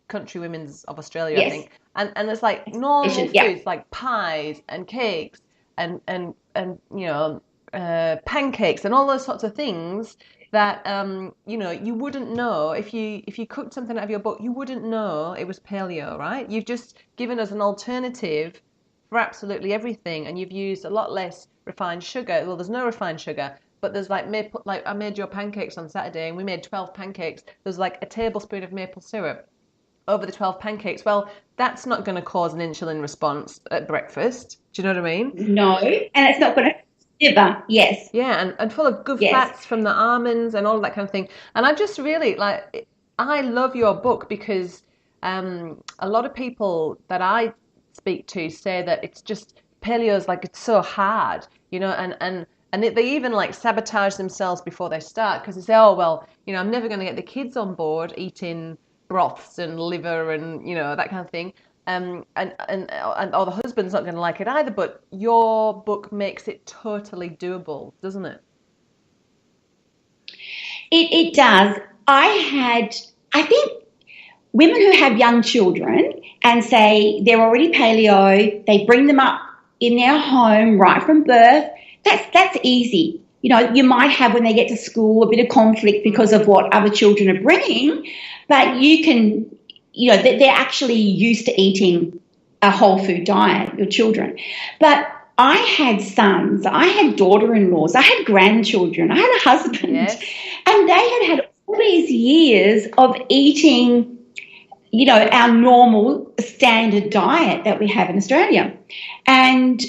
Country Women's of Australia, I think. And it's like normal foods like pies and cakes and you know, pancakes and all those sorts of things that you know, you wouldn't know if you cooked something out of your book, you wouldn't know it was paleo, right? You've just given us an alternative for absolutely everything, and you've used a lot less refined sugar. Well, there's no refined sugar, but there's like maple. Like I made your pancakes on Saturday, and we made 12 pancakes. There's like a tablespoon of maple syrup over the 12 pancakes. Well, that's not going to cause an insulin response at breakfast. Do you know what I mean? No, and it's not going to liver. Yes. Yeah, and full of good fats from the almonds and all of that kind of thing. And I just really like, I love your book because a lot of people that I speak to say that it's just paleo's like it's so hard, you know, and they even like sabotage themselves before they start because they say, oh well, you know, I'm never going to get the kids on board eating broths and liver and you know that kind of thing. And or the husband's not going to like it either. But your book makes it totally doable, doesn't it? It does. I think women who have young children and say they're already paleo, they bring them up in their home right from birth. That's easy. You know, you might have when they get to school a bit of conflict because of what other children are bringing, but you can. You know, they're actually used to eating a whole food diet, your children. But I had sons, I had daughter-in-laws, I had grandchildren, I had a husband, and they had all these years of eating, you know, our normal standard diet that we have in Australia. And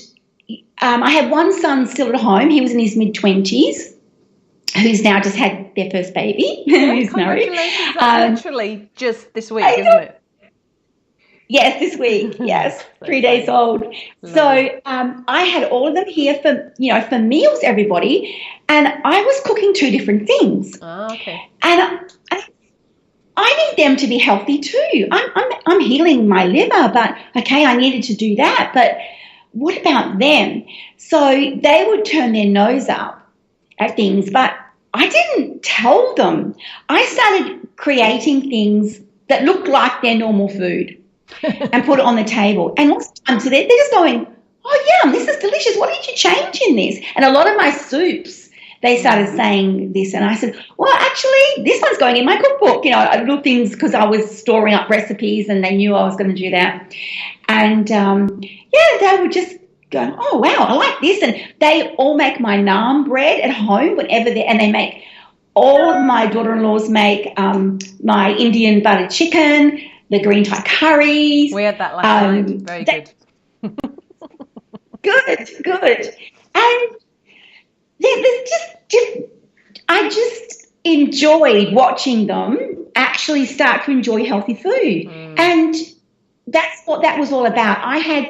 I had one son still at home. He was in his mid-20s. Who's now just had their first baby. Who's married. Congratulations. That's literally just this week, isn't it? Yes, this week. Yes, 3 days old. So I had all of them here for, you know, for meals, everybody, and I was cooking two different things. Oh, okay. And I need them to be healthy too. I'm healing my liver, but okay, I needed to do that. But what about them? So they would turn their nose up at things, but I didn't tell them. I started creating things that looked like their normal food and put it on the table. And most of the time, so they're just going, oh, yum, this is delicious. What did you change in this? And a lot of my soups, they started saying this. And I said, well, actually, this one's going in my cookbook. You know, little things because I was storing up recipes and they knew I was going to do that. And, they would just going, oh, wow, I like this. And they all make my naan bread at home whenever they make, all of my daughter-in-laws make my Indian butter chicken, the green Thai curries. We had that last night. Very good. Good. And there's I just enjoyed watching them actually start to enjoy healthy food. And that's what that was all about.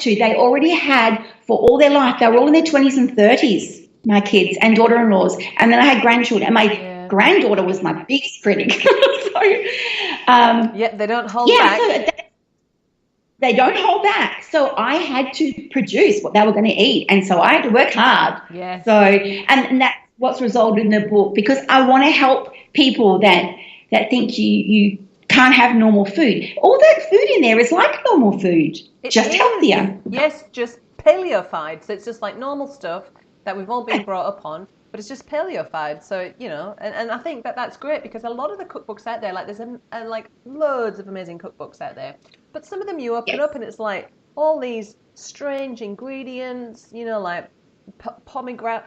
They already had for all their life, they were all in their 20s and 30s, my kids and daughter-in-laws. And then I had grandchildren. And my granddaughter was my biggest critic. So, they don't hold back. So they don't hold back. So I had to produce what they were going to eat. And so I had to work hard. Yes. So, and that's what's resulted in the book because I want to help people that think you can't have normal food. All that food in there is like normal food, just healthier. Yes, just paleofied. So it's just like normal stuff that we've all been brought up on, but it's just paleofied. So, you know, and I think that's great because a lot of the cookbooks out there, like there's like loads of amazing cookbooks out there, but some of them you open up and it's like all these strange ingredients, you know, like pomegranate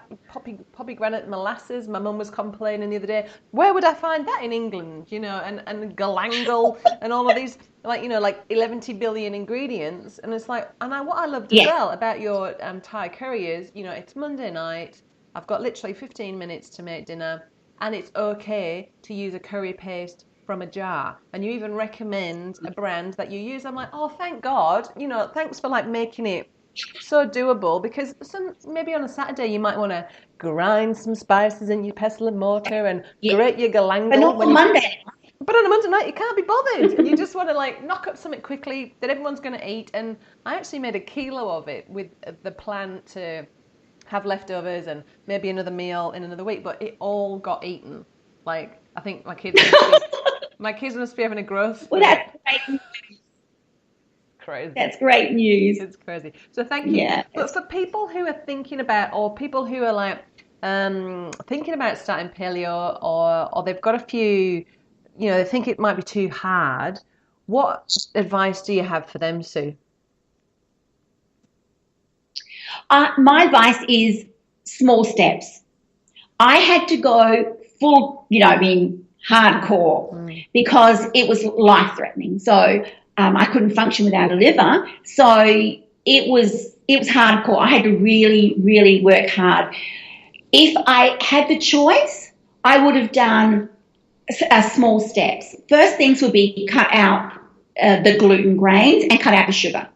molasses. My mum was complaining the other day, where would I find that in England, you know, and galangal and all of these, like, you know, like 11 billion ingredients. And it's like, what I loved as well about your Thai curry is, you know, it's Monday night, I've got literally 15 minutes to make dinner, and it's okay to use a curry paste from a jar, and you even recommend a brand that you use. I'm like, oh, thank God, you know, thanks for like making it so doable, because maybe on a Saturday you might want to grind some spices in your pestle and mortar and grate your galangal. But not on Monday. But on a Monday night, you can't be bothered. And you just want to like knock up something quickly that everyone's going to eat. And I actually made a kilo of it with the plan to have leftovers and maybe another meal in another week. But it all got eaten. Like, I think my kids must be having a growth. Well, that's great. Crazy. That's great news. It's crazy. So thank you. Yeah. But for people who are thinking about, or people who are like thinking about starting paleo, or they've got a few, you know, they think it might be too hard, what advice do you have for them, Sue? My advice is small steps. I had to go full, you know, I mean, hardcore because it was life-threatening. So I couldn't function without a liver. So it was hardcore. I had to really, really work hard. If I had the choice, I would have done small steps. First things would be cut out the gluten grains and cut out the sugar.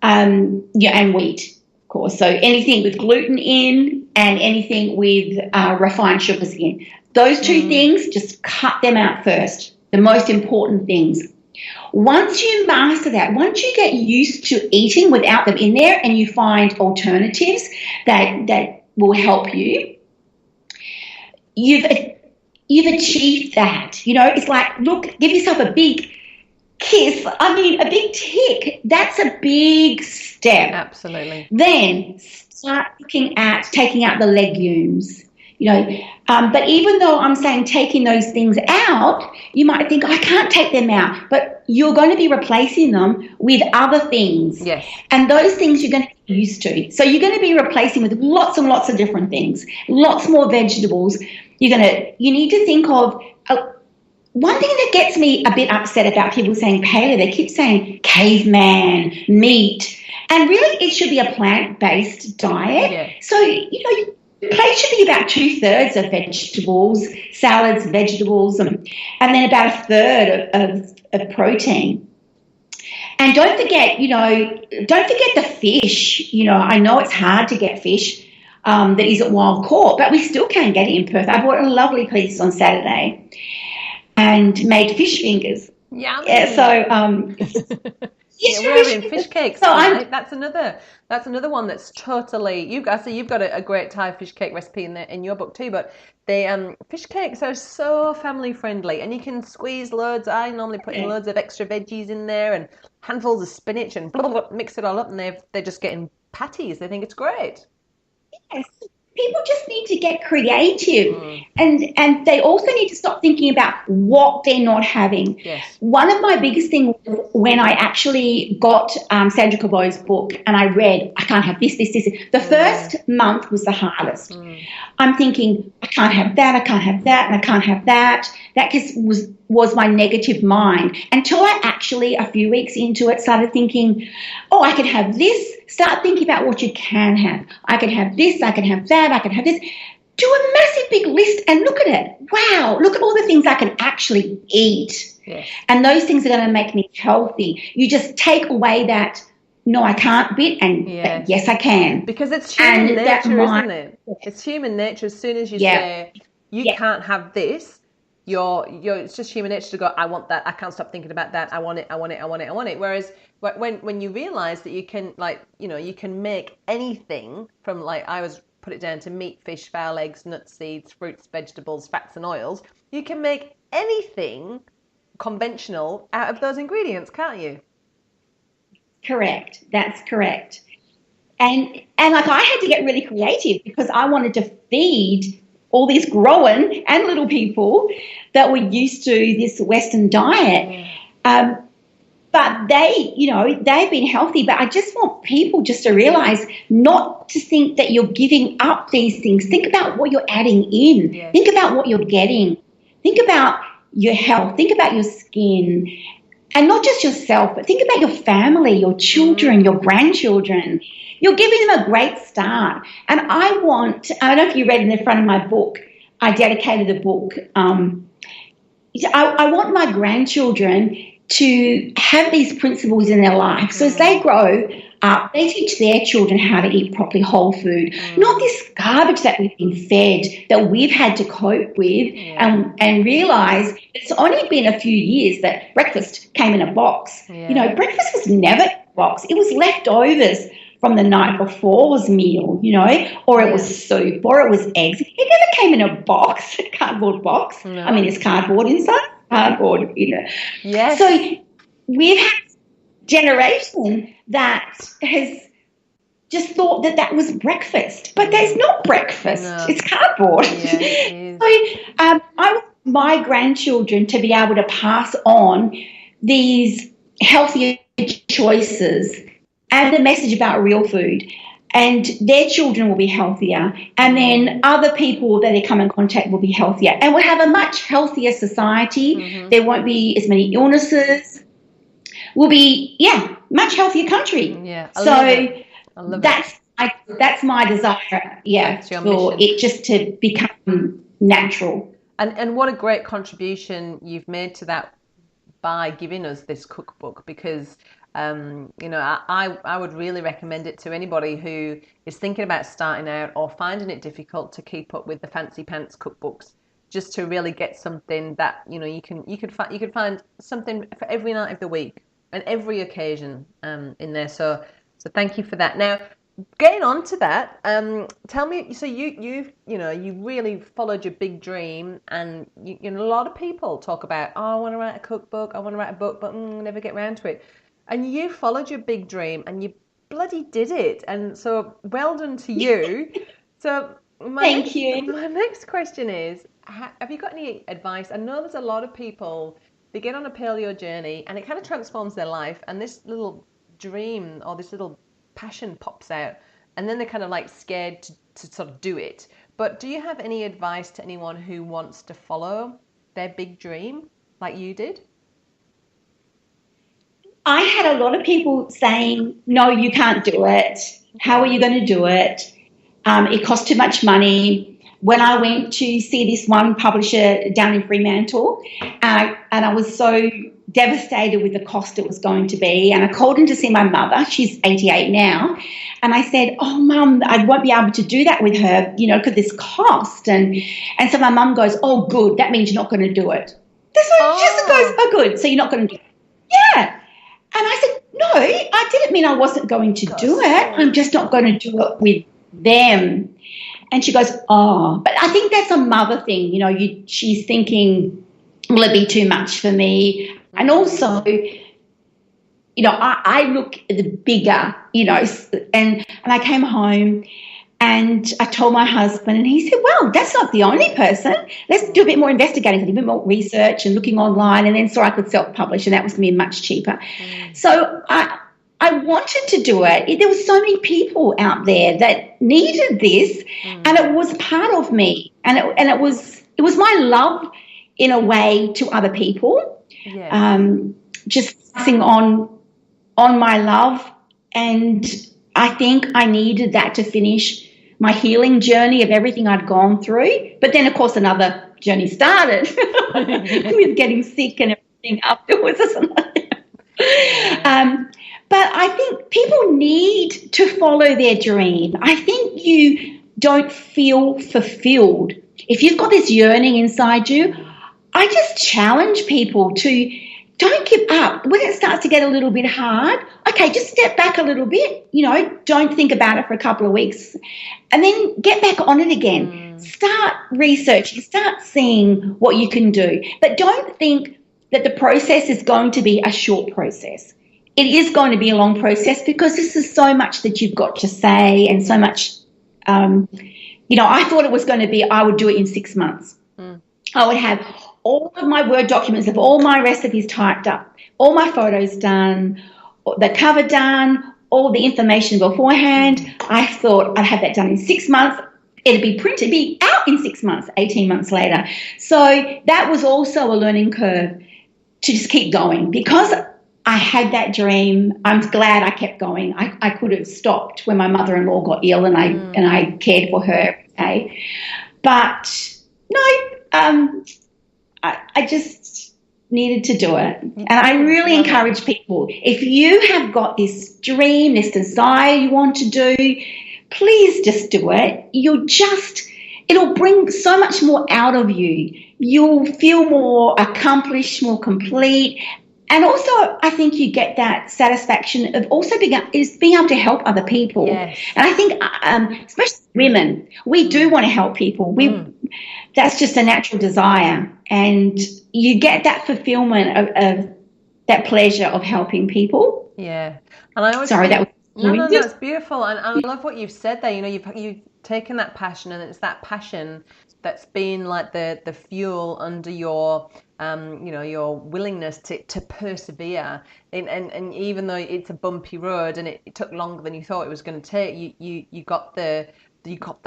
And wheat, of course. So anything with gluten in and anything with refined sugars in. Those two things, just cut them out first, the most important things. Once you master that, once you get used to eating without them in there and you find alternatives that will help you, you've achieved that. You know, it's like, look, give yourself a big kiss. I mean, a big tick. That's a big step. Absolutely. Then start looking at taking out the legumes. You know, but even though I'm saying taking those things out, you might think, I can't take them out, but you're going to be replacing them with other things. Yes. And those things you're going to get used to. So you're going to be replacing with lots and lots of different things, lots more vegetables. You need to think of, one thing that gets me a bit upset about people saying paleo, they keep saying caveman, meat, and really it should be a plant-based diet. Yeah. So, you know, plate should be about 2/3 of vegetables, salads, vegetables, and then about 1/3 of protein. And don't forget the fish. You know, I know it's hard to get fish that isn't wild caught, but we still can get it in Perth. I bought a lovely piece on Saturday and made fish fingers. Yummy. Yeah, so we're having fish cakes. So that's another one that's totally. You've got a great Thai fish cake recipe in your book too. But the fish cakes are so family friendly, and you can squeeze loads. I normally put in loads of extra veggies in there and handfuls of spinach and blah, blah, blah, mix it all up, and they're just getting patties. They think it's great. Yes. People just need to get creative, and they also need to stop thinking about what they're not having. Yes. One of my biggest things when I actually got Sandra Cabot's book and I read, I can't have this. The first month was the hardest. I'm thinking, I can't have that, and I can't have that. That just was my negative mind until I actually, a few weeks into it, started thinking, oh, I can have this. Start thinking about what you can have. I can have this, I can have that, I can have this. Do a massive big list and look at it. Wow, look at all the things I can actually eat. Yes. And those things are going to make me healthy. You just take away that, no, I can't bit, and yes, I can. Because it's human nature, isn't it? It's human nature. As soon as you say, you can't have this, it's just human nature to go, I want that, I can't stop thinking about that, I want it. Whereas when you realize that you can, like, you know, you can make anything from, like, I was put it down to meat, fish, fowl, eggs, nuts, seeds, fruits, vegetables, fats and oils, you can make anything conventional out of those ingredients, can't you? Correct. That's correct. And like, I had to get really creative because I wanted to feed all these growing and little people that were used to this Western diet. But they've been healthy. But I just want people just to realise not to think that you're giving up these things. Think about what you're adding in. Yes. Think about what you're getting. Think about your health. Think about your skin. And not just yourself, but think about your family, your children, your grandchildren. You're giving them a great start. And I don't know if you read in the front of my book, I dedicated the book. I want my grandchildren to have these principles in their life. So as they grow, up. They teach their children how to eat properly whole food, not this garbage that we've been fed that we've had to cope with, and realise it's only been a few years that breakfast came in a box. You know, breakfast was never in a box. It was leftovers from the night before's meal, you know, or it was soup, or it was eggs. It never came in a box, a cardboard box. No. I mean, it's cardboard inside, cardboard, you know. Yes. So we've had a generation that has just thought that that was breakfast, but there's not breakfast. No. It's cardboard. Yeah, it is. So I want my grandchildren to be able to pass on these healthier choices and the message about real food, and their children will be healthier, and then other people that they come in contact will be healthier, and we'll have a much healthier society. There won't be as many illnesses. We'll be, much healthier country. Yeah, I love that's my desire, for it just to become natural. And what a great contribution you've made to that by giving us this cookbook, because you know, I would really recommend it to anybody who is thinking about starting out or finding it difficult to keep up with the fancy pants cookbooks, just to really get something that, you know, you could find something for every night of the week and every occasion in there. So thank you for that. Now, getting on to that, tell me. So you really followed your big dream, and you know, a lot of people talk about, I want to write a cookbook, I want to write a book, but never get around to it. And you followed your big dream, and you bloody did it. And so, well done to you. So, thank you. My next question is: have you got any advice? I know there's a lot of people, they get on a paleo journey, and it kind of transforms their life, and this little dream or this little passion pops out, and then they're kind of like scared to sort of do it. But do you have any advice to anyone who wants to follow their big dream like you did? I had a lot of people saying, no, you can't do it. How are you going to do it? It costs too much money. When I went to see this one publisher down in Fremantle, and I was so devastated with the cost it was going to be, and I called in to see my mother. She's 88 now. And I said, oh, Mum, I won't be able to do that with her, you know, because this cost. And so my mum goes, oh, good, that means you're not going to do it. That's what she just goes, oh, good, so you're not going to do it. Yeah. And I said, no, I didn't mean I wasn't going to do it. I'm just not going to do it with them. And she goes, oh, but I think that's a mother thing. You know, she's thinking, will it be too much for me? And also, you know, I look at the bigger, you know, and I came home and I told my husband, and he said, well, that's not the only person. Let's do a bit more investigating, a bit more research and looking online, and then so I could self-publish, and that was going to be much cheaper. So I wanted to do it. There were so many people out there that needed this, and it was part of me, and it was my love in a way to other people, just passing on my love, and I think I needed that to finish my healing journey of everything I'd gone through. But then, of course, another journey started with getting sick and everything afterwards. But I think people need to follow their dream. I think you don't feel fulfilled. If you've got this yearning inside you, I just challenge people to don't give up. When it starts to get a little bit hard, okay, just step back a little bit, you know, don't think about it for a couple of weeks, and then get back on it again. Start researching, start seeing what you can do. But don't think that the process is going to be a short process. It is going to be a long process, because this is so much that you've got to say, and so much, you know, I thought it was going to be, I would do it in 6 months. I would have all of my Word documents of all my recipes typed up, all my photos done, the cover done, all the information beforehand. I thought I'd have that done in 6 months. It'd be printed, be out in 6 months, 18 months later. So that was also a learning curve to just keep going, because I had that dream. I'm glad I kept going. I could have stopped when my mother-in-law got ill, and I cared for her. Okay? But no, I just needed to do it. And I really encourage people, if you have got this dream, this desire you want to do, please just do it. It'll bring so much more out of you. You'll feel more accomplished, more complete. And also, I think you get that satisfaction of also being able to help other people. Yes. And I think, especially women, we do want to help people. That's just a natural desire. And you get that fulfillment of that pleasure of helping people. Yeah. And I always No, it's beautiful. And I love what you've said there. You know, you've taken that passion, and it's that passion that's been like the fuel under your your willingness to persevere, and even though it's a bumpy road and it took longer than you thought it was going to take, you got the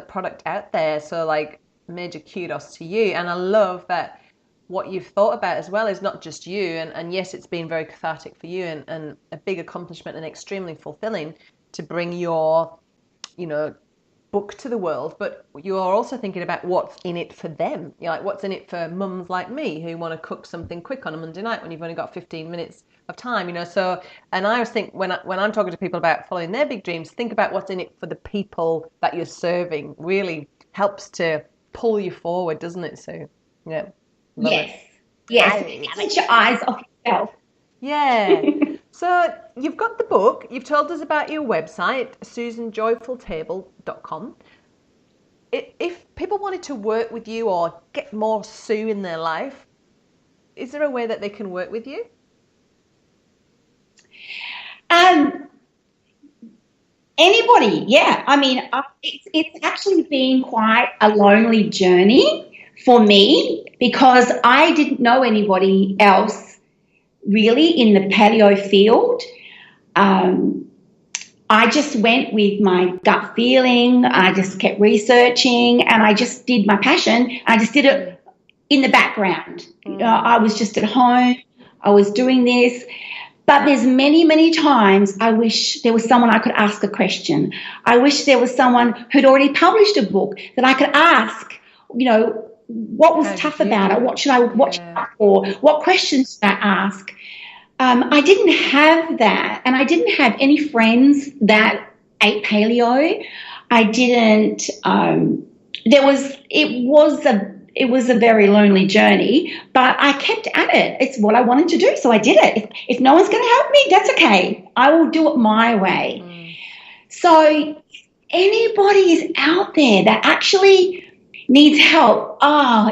product out there. So like, major kudos to you. And I love that what you've thought about as well is not just you, and yes, it's been very cathartic for you and a big accomplishment and extremely fulfilling to bring your book to the world, but you're also thinking about what's in it for them. You're like, what's in it for mums like me who want to cook something quick on a Monday night when you've only got 15 minutes of time, So, and I always think when I'm talking to people about following their big dreams, think about what's in it for the people that you're serving. Really helps to pull you forward, doesn't it, Sue? Yeah. Yes. Get your eyes off yourself. Yeah. So you've got the book, you've told us about your website, susanjoyfultable.com. If people wanted to work with you or get more Sue in their life, is there a way that they can work with you? Anybody, yeah. I mean, it's actually been quite a lonely journey for me because I didn't know anybody else really in the paleo field. I just went with my gut feeling. I just kept researching and I just did my passion. I just did it in the background. I was just at home. I was doing this. But there's many, many times I wish there was someone I could ask a question. I wish there was someone who'd already published a book that I could ask, what was tough about it? What should I watch out for? What questions should I ask? I didn't have that, and I didn't have any friends that ate paleo. I didn't. It was a very lonely journey, but I kept at it. It's what I wanted to do, so I did it. If no one's going to help me, that's okay. I will do it my way. So anybody is out there that actually needs help,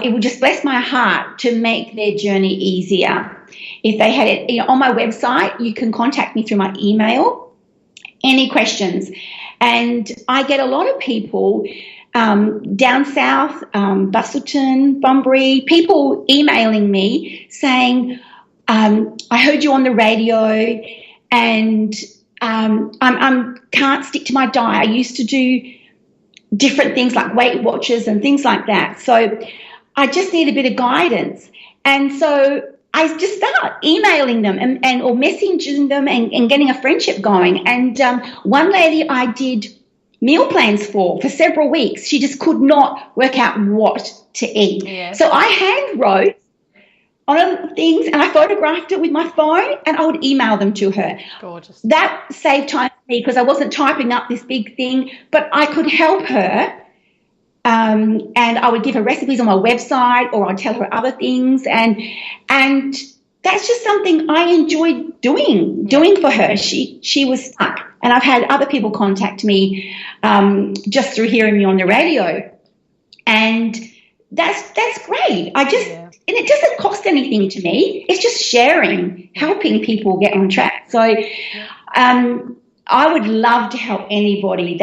it would just bless my heart to make their journey easier. If they had it on my website, you can contact me through my email, any questions. And I get a lot of people down south, Busselton, Bunbury, people emailing me saying, I heard you on the radio and I can't stick to my diet. I used to do different things like Weight Watchers and things like that. So I just need a bit of guidance. And so I just start emailing them and or messaging them and getting a friendship going. And one lady I did meal plans for several weeks. She just could not work out what to eat. Yeah. So I hand wrote on things and I photographed it with my phone and I would email them to her. Gorgeous. That saved time for me because I wasn't typing up this big thing, but I could help her. And I would give her recipes on my website or I'd tell her other things. And that's just something I enjoyed doing for her. She was stuck. And I've had other people contact me just through hearing me on the radio. And that's great. And it doesn't cost anything to me. It's just sharing, helping people get on track. So I would love to help anybody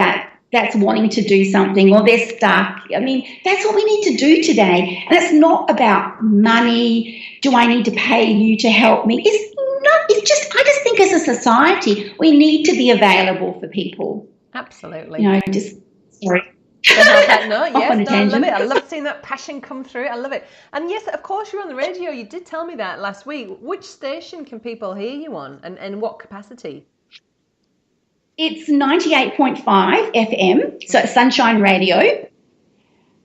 that's wanting to do something or they're stuck. I mean, that's what we need to do today. And it's not about money. Do I need to pay you to help me? I just think as a society, we need to be available for people. Absolutely. Sorry. I love it. I love seeing that passion come through. I love it. And yes, of course, you're on the radio. You did tell me that last week. Which station can people hear you on and what capacity? It's 98.5 FM, so it's Sunshine Radio.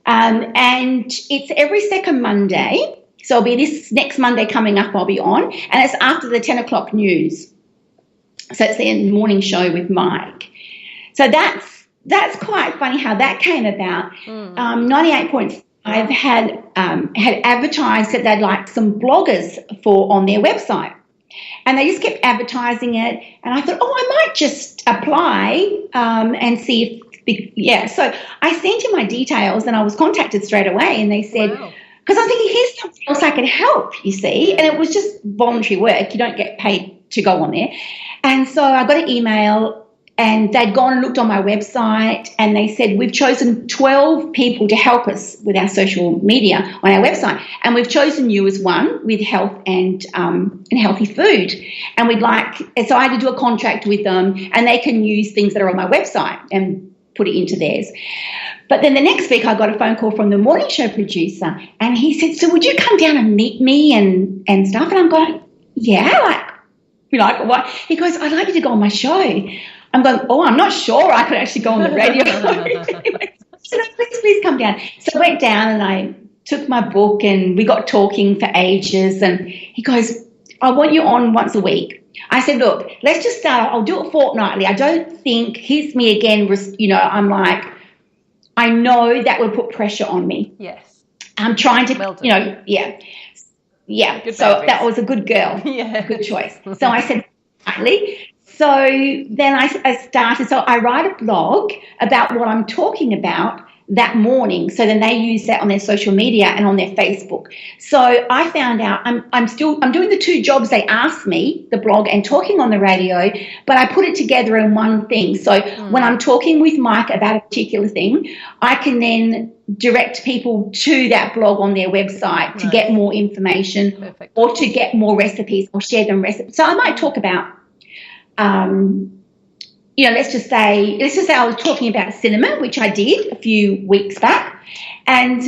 And it's every second Monday So it'll be this next Monday coming up I'll be on, and it's after the 10 o'clock news. So it's the morning show with Mike. So that's quite funny how that came about. 98.5 had advertised that they'd like some bloggers on their website. And they just kept advertising it. And I thought, I might just apply and see if, So I sent in my details and I was contacted straight away. And they said, because I'm thinking, here's something else I can help, you see. And it was just voluntary work. You don't get paid to go on there. And so I got an email and they'd gone and looked on my website and they said, we've chosen 12 people to help us with our social media on our website. And we've chosen you as one with health and healthy food. And so I had to do a contract with them and they can use things that are on my website and put it into theirs. But then the next week I got a phone call from the morning show producer and he said, so would you come down and meet me and stuff? And I'm going, yeah, like what? He goes, I'd like you to go on my show. I'm going, I'm not sure I could actually go on the radio. Anyway, so please come down. So I went down and I took my book and we got talking for ages. And he goes, I want you on once a week. I said, look, let's just start. I'll do it fortnightly. I don't think, here's me again, I'm like, I know that would put pressure on me. Yes. I'm trying to, Yeah. Good so babies. that was a good girl. Yeah. Good choice. So I said, fortnightly. So then I started, so I write a blog about what I'm talking about that morning. So then they use that on their social media and on their Facebook. So I found out I'm doing the two jobs they asked me, the blog and talking on the radio, but I put it together in one thing. So when I'm talking with Mike about a particular thing, I can then direct people to that blog on their website to get more information or to get more recipes or share them recipes. So I might talk about let's just say I was talking about cinnamon, which I did a few weeks back. And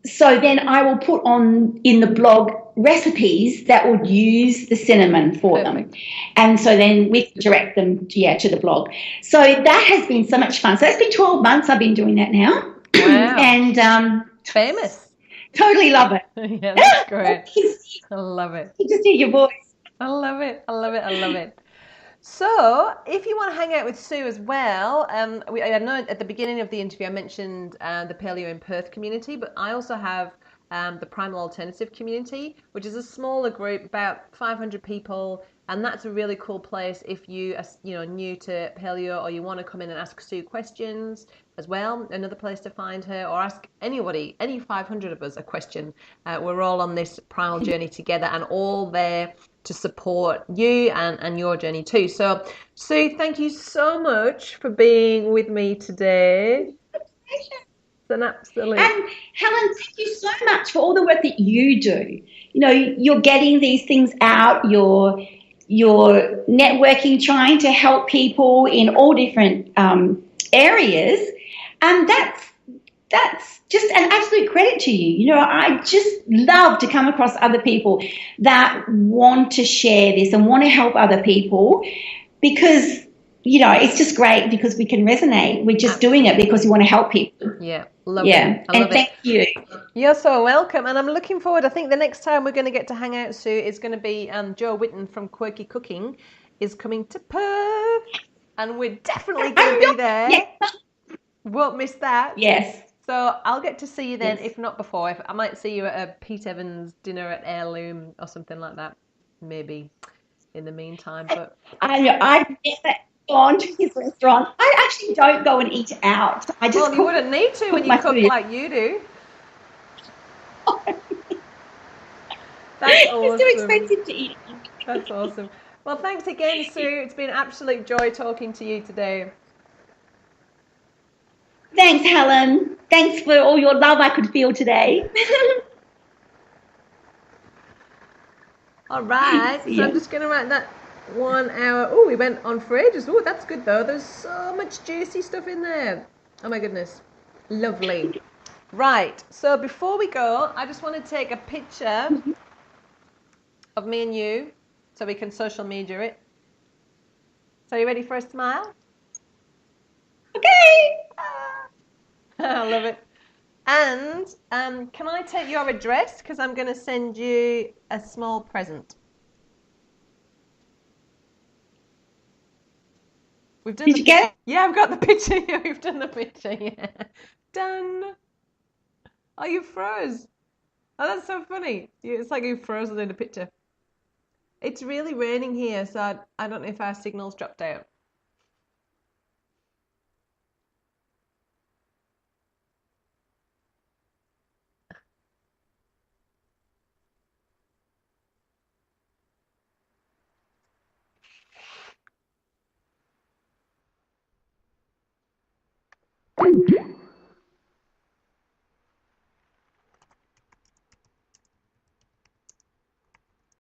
so then I will put on in the blog recipes that would use the cinnamon for them. And so then we direct them to the blog. So that has been so much fun. So it's been 12 months I've been doing that now. Wow. And famous. Totally love it. Yeah, that's great. I love it. You just hear your voice. I love it. I love it. I love it. So, if you want to hang out with Sue as well, I know at the beginning of the interview I mentioned the Paleo in Perth community, but I also have the Primal Alternative Community, which is a smaller group, about 500 people, and that's a really cool place if you are new to Paleo or you want to come in and ask Sue questions as well. Another place to find her, or ask anybody, any 500 of us, a question. We're all on this primal journey together and all there to support you and your journey too. So, Sue, thank you so much for being with me today. It's an absolute. And Helen, thank you so much for all the work that you do. You're getting these things out. You're networking, trying to help people in all different areas, and that's just an absolute credit to you. I just love to come across other people that want to share this and want to help other people because, it's just great because we can resonate. We're just doing it because we want to help people. Yeah, love it. And thank you. You're so welcome. And I'm looking forward. I think the next time we're going to get to hang out, Sue, is going to be Joe Witten from Quirky Cooking is coming to Perth. And we're definitely going to be there. Yeah. Won't miss that. Yes. So I'll get to see you then, if not before. I might see you at a Pete Evans dinner at Heirloom or something like that, maybe in the meantime. But I've never gone to his restaurant. I actually don't go and eat out. You wouldn't need to when you cook like you do. That's awesome. It's too expensive to eat. That's awesome. Well, thanks again, Sue. It's been an absolute joy talking to you today. Thanks, Helen. Thanks for all your love I could feel today. All right. So I'm just going to write that 1 hour. Oh, we went on for ages. Oh, that's good, though. There's so much juicy stuff in there. Oh, my goodness. Lovely. Right. So before we go, I just want to take a picture of me and you so we can social media it. So you ready for a smile? Okay. I love it. And can I take your address? Because I'm going to send you a small present. We've done Did the you get it? Yeah, I've got the picture here. We've done the picture. Yeah. Done. Oh, you froze. Oh, that's so funny. It's like you froze in the picture. It's really raining here, so I don't know if our signal's dropped out.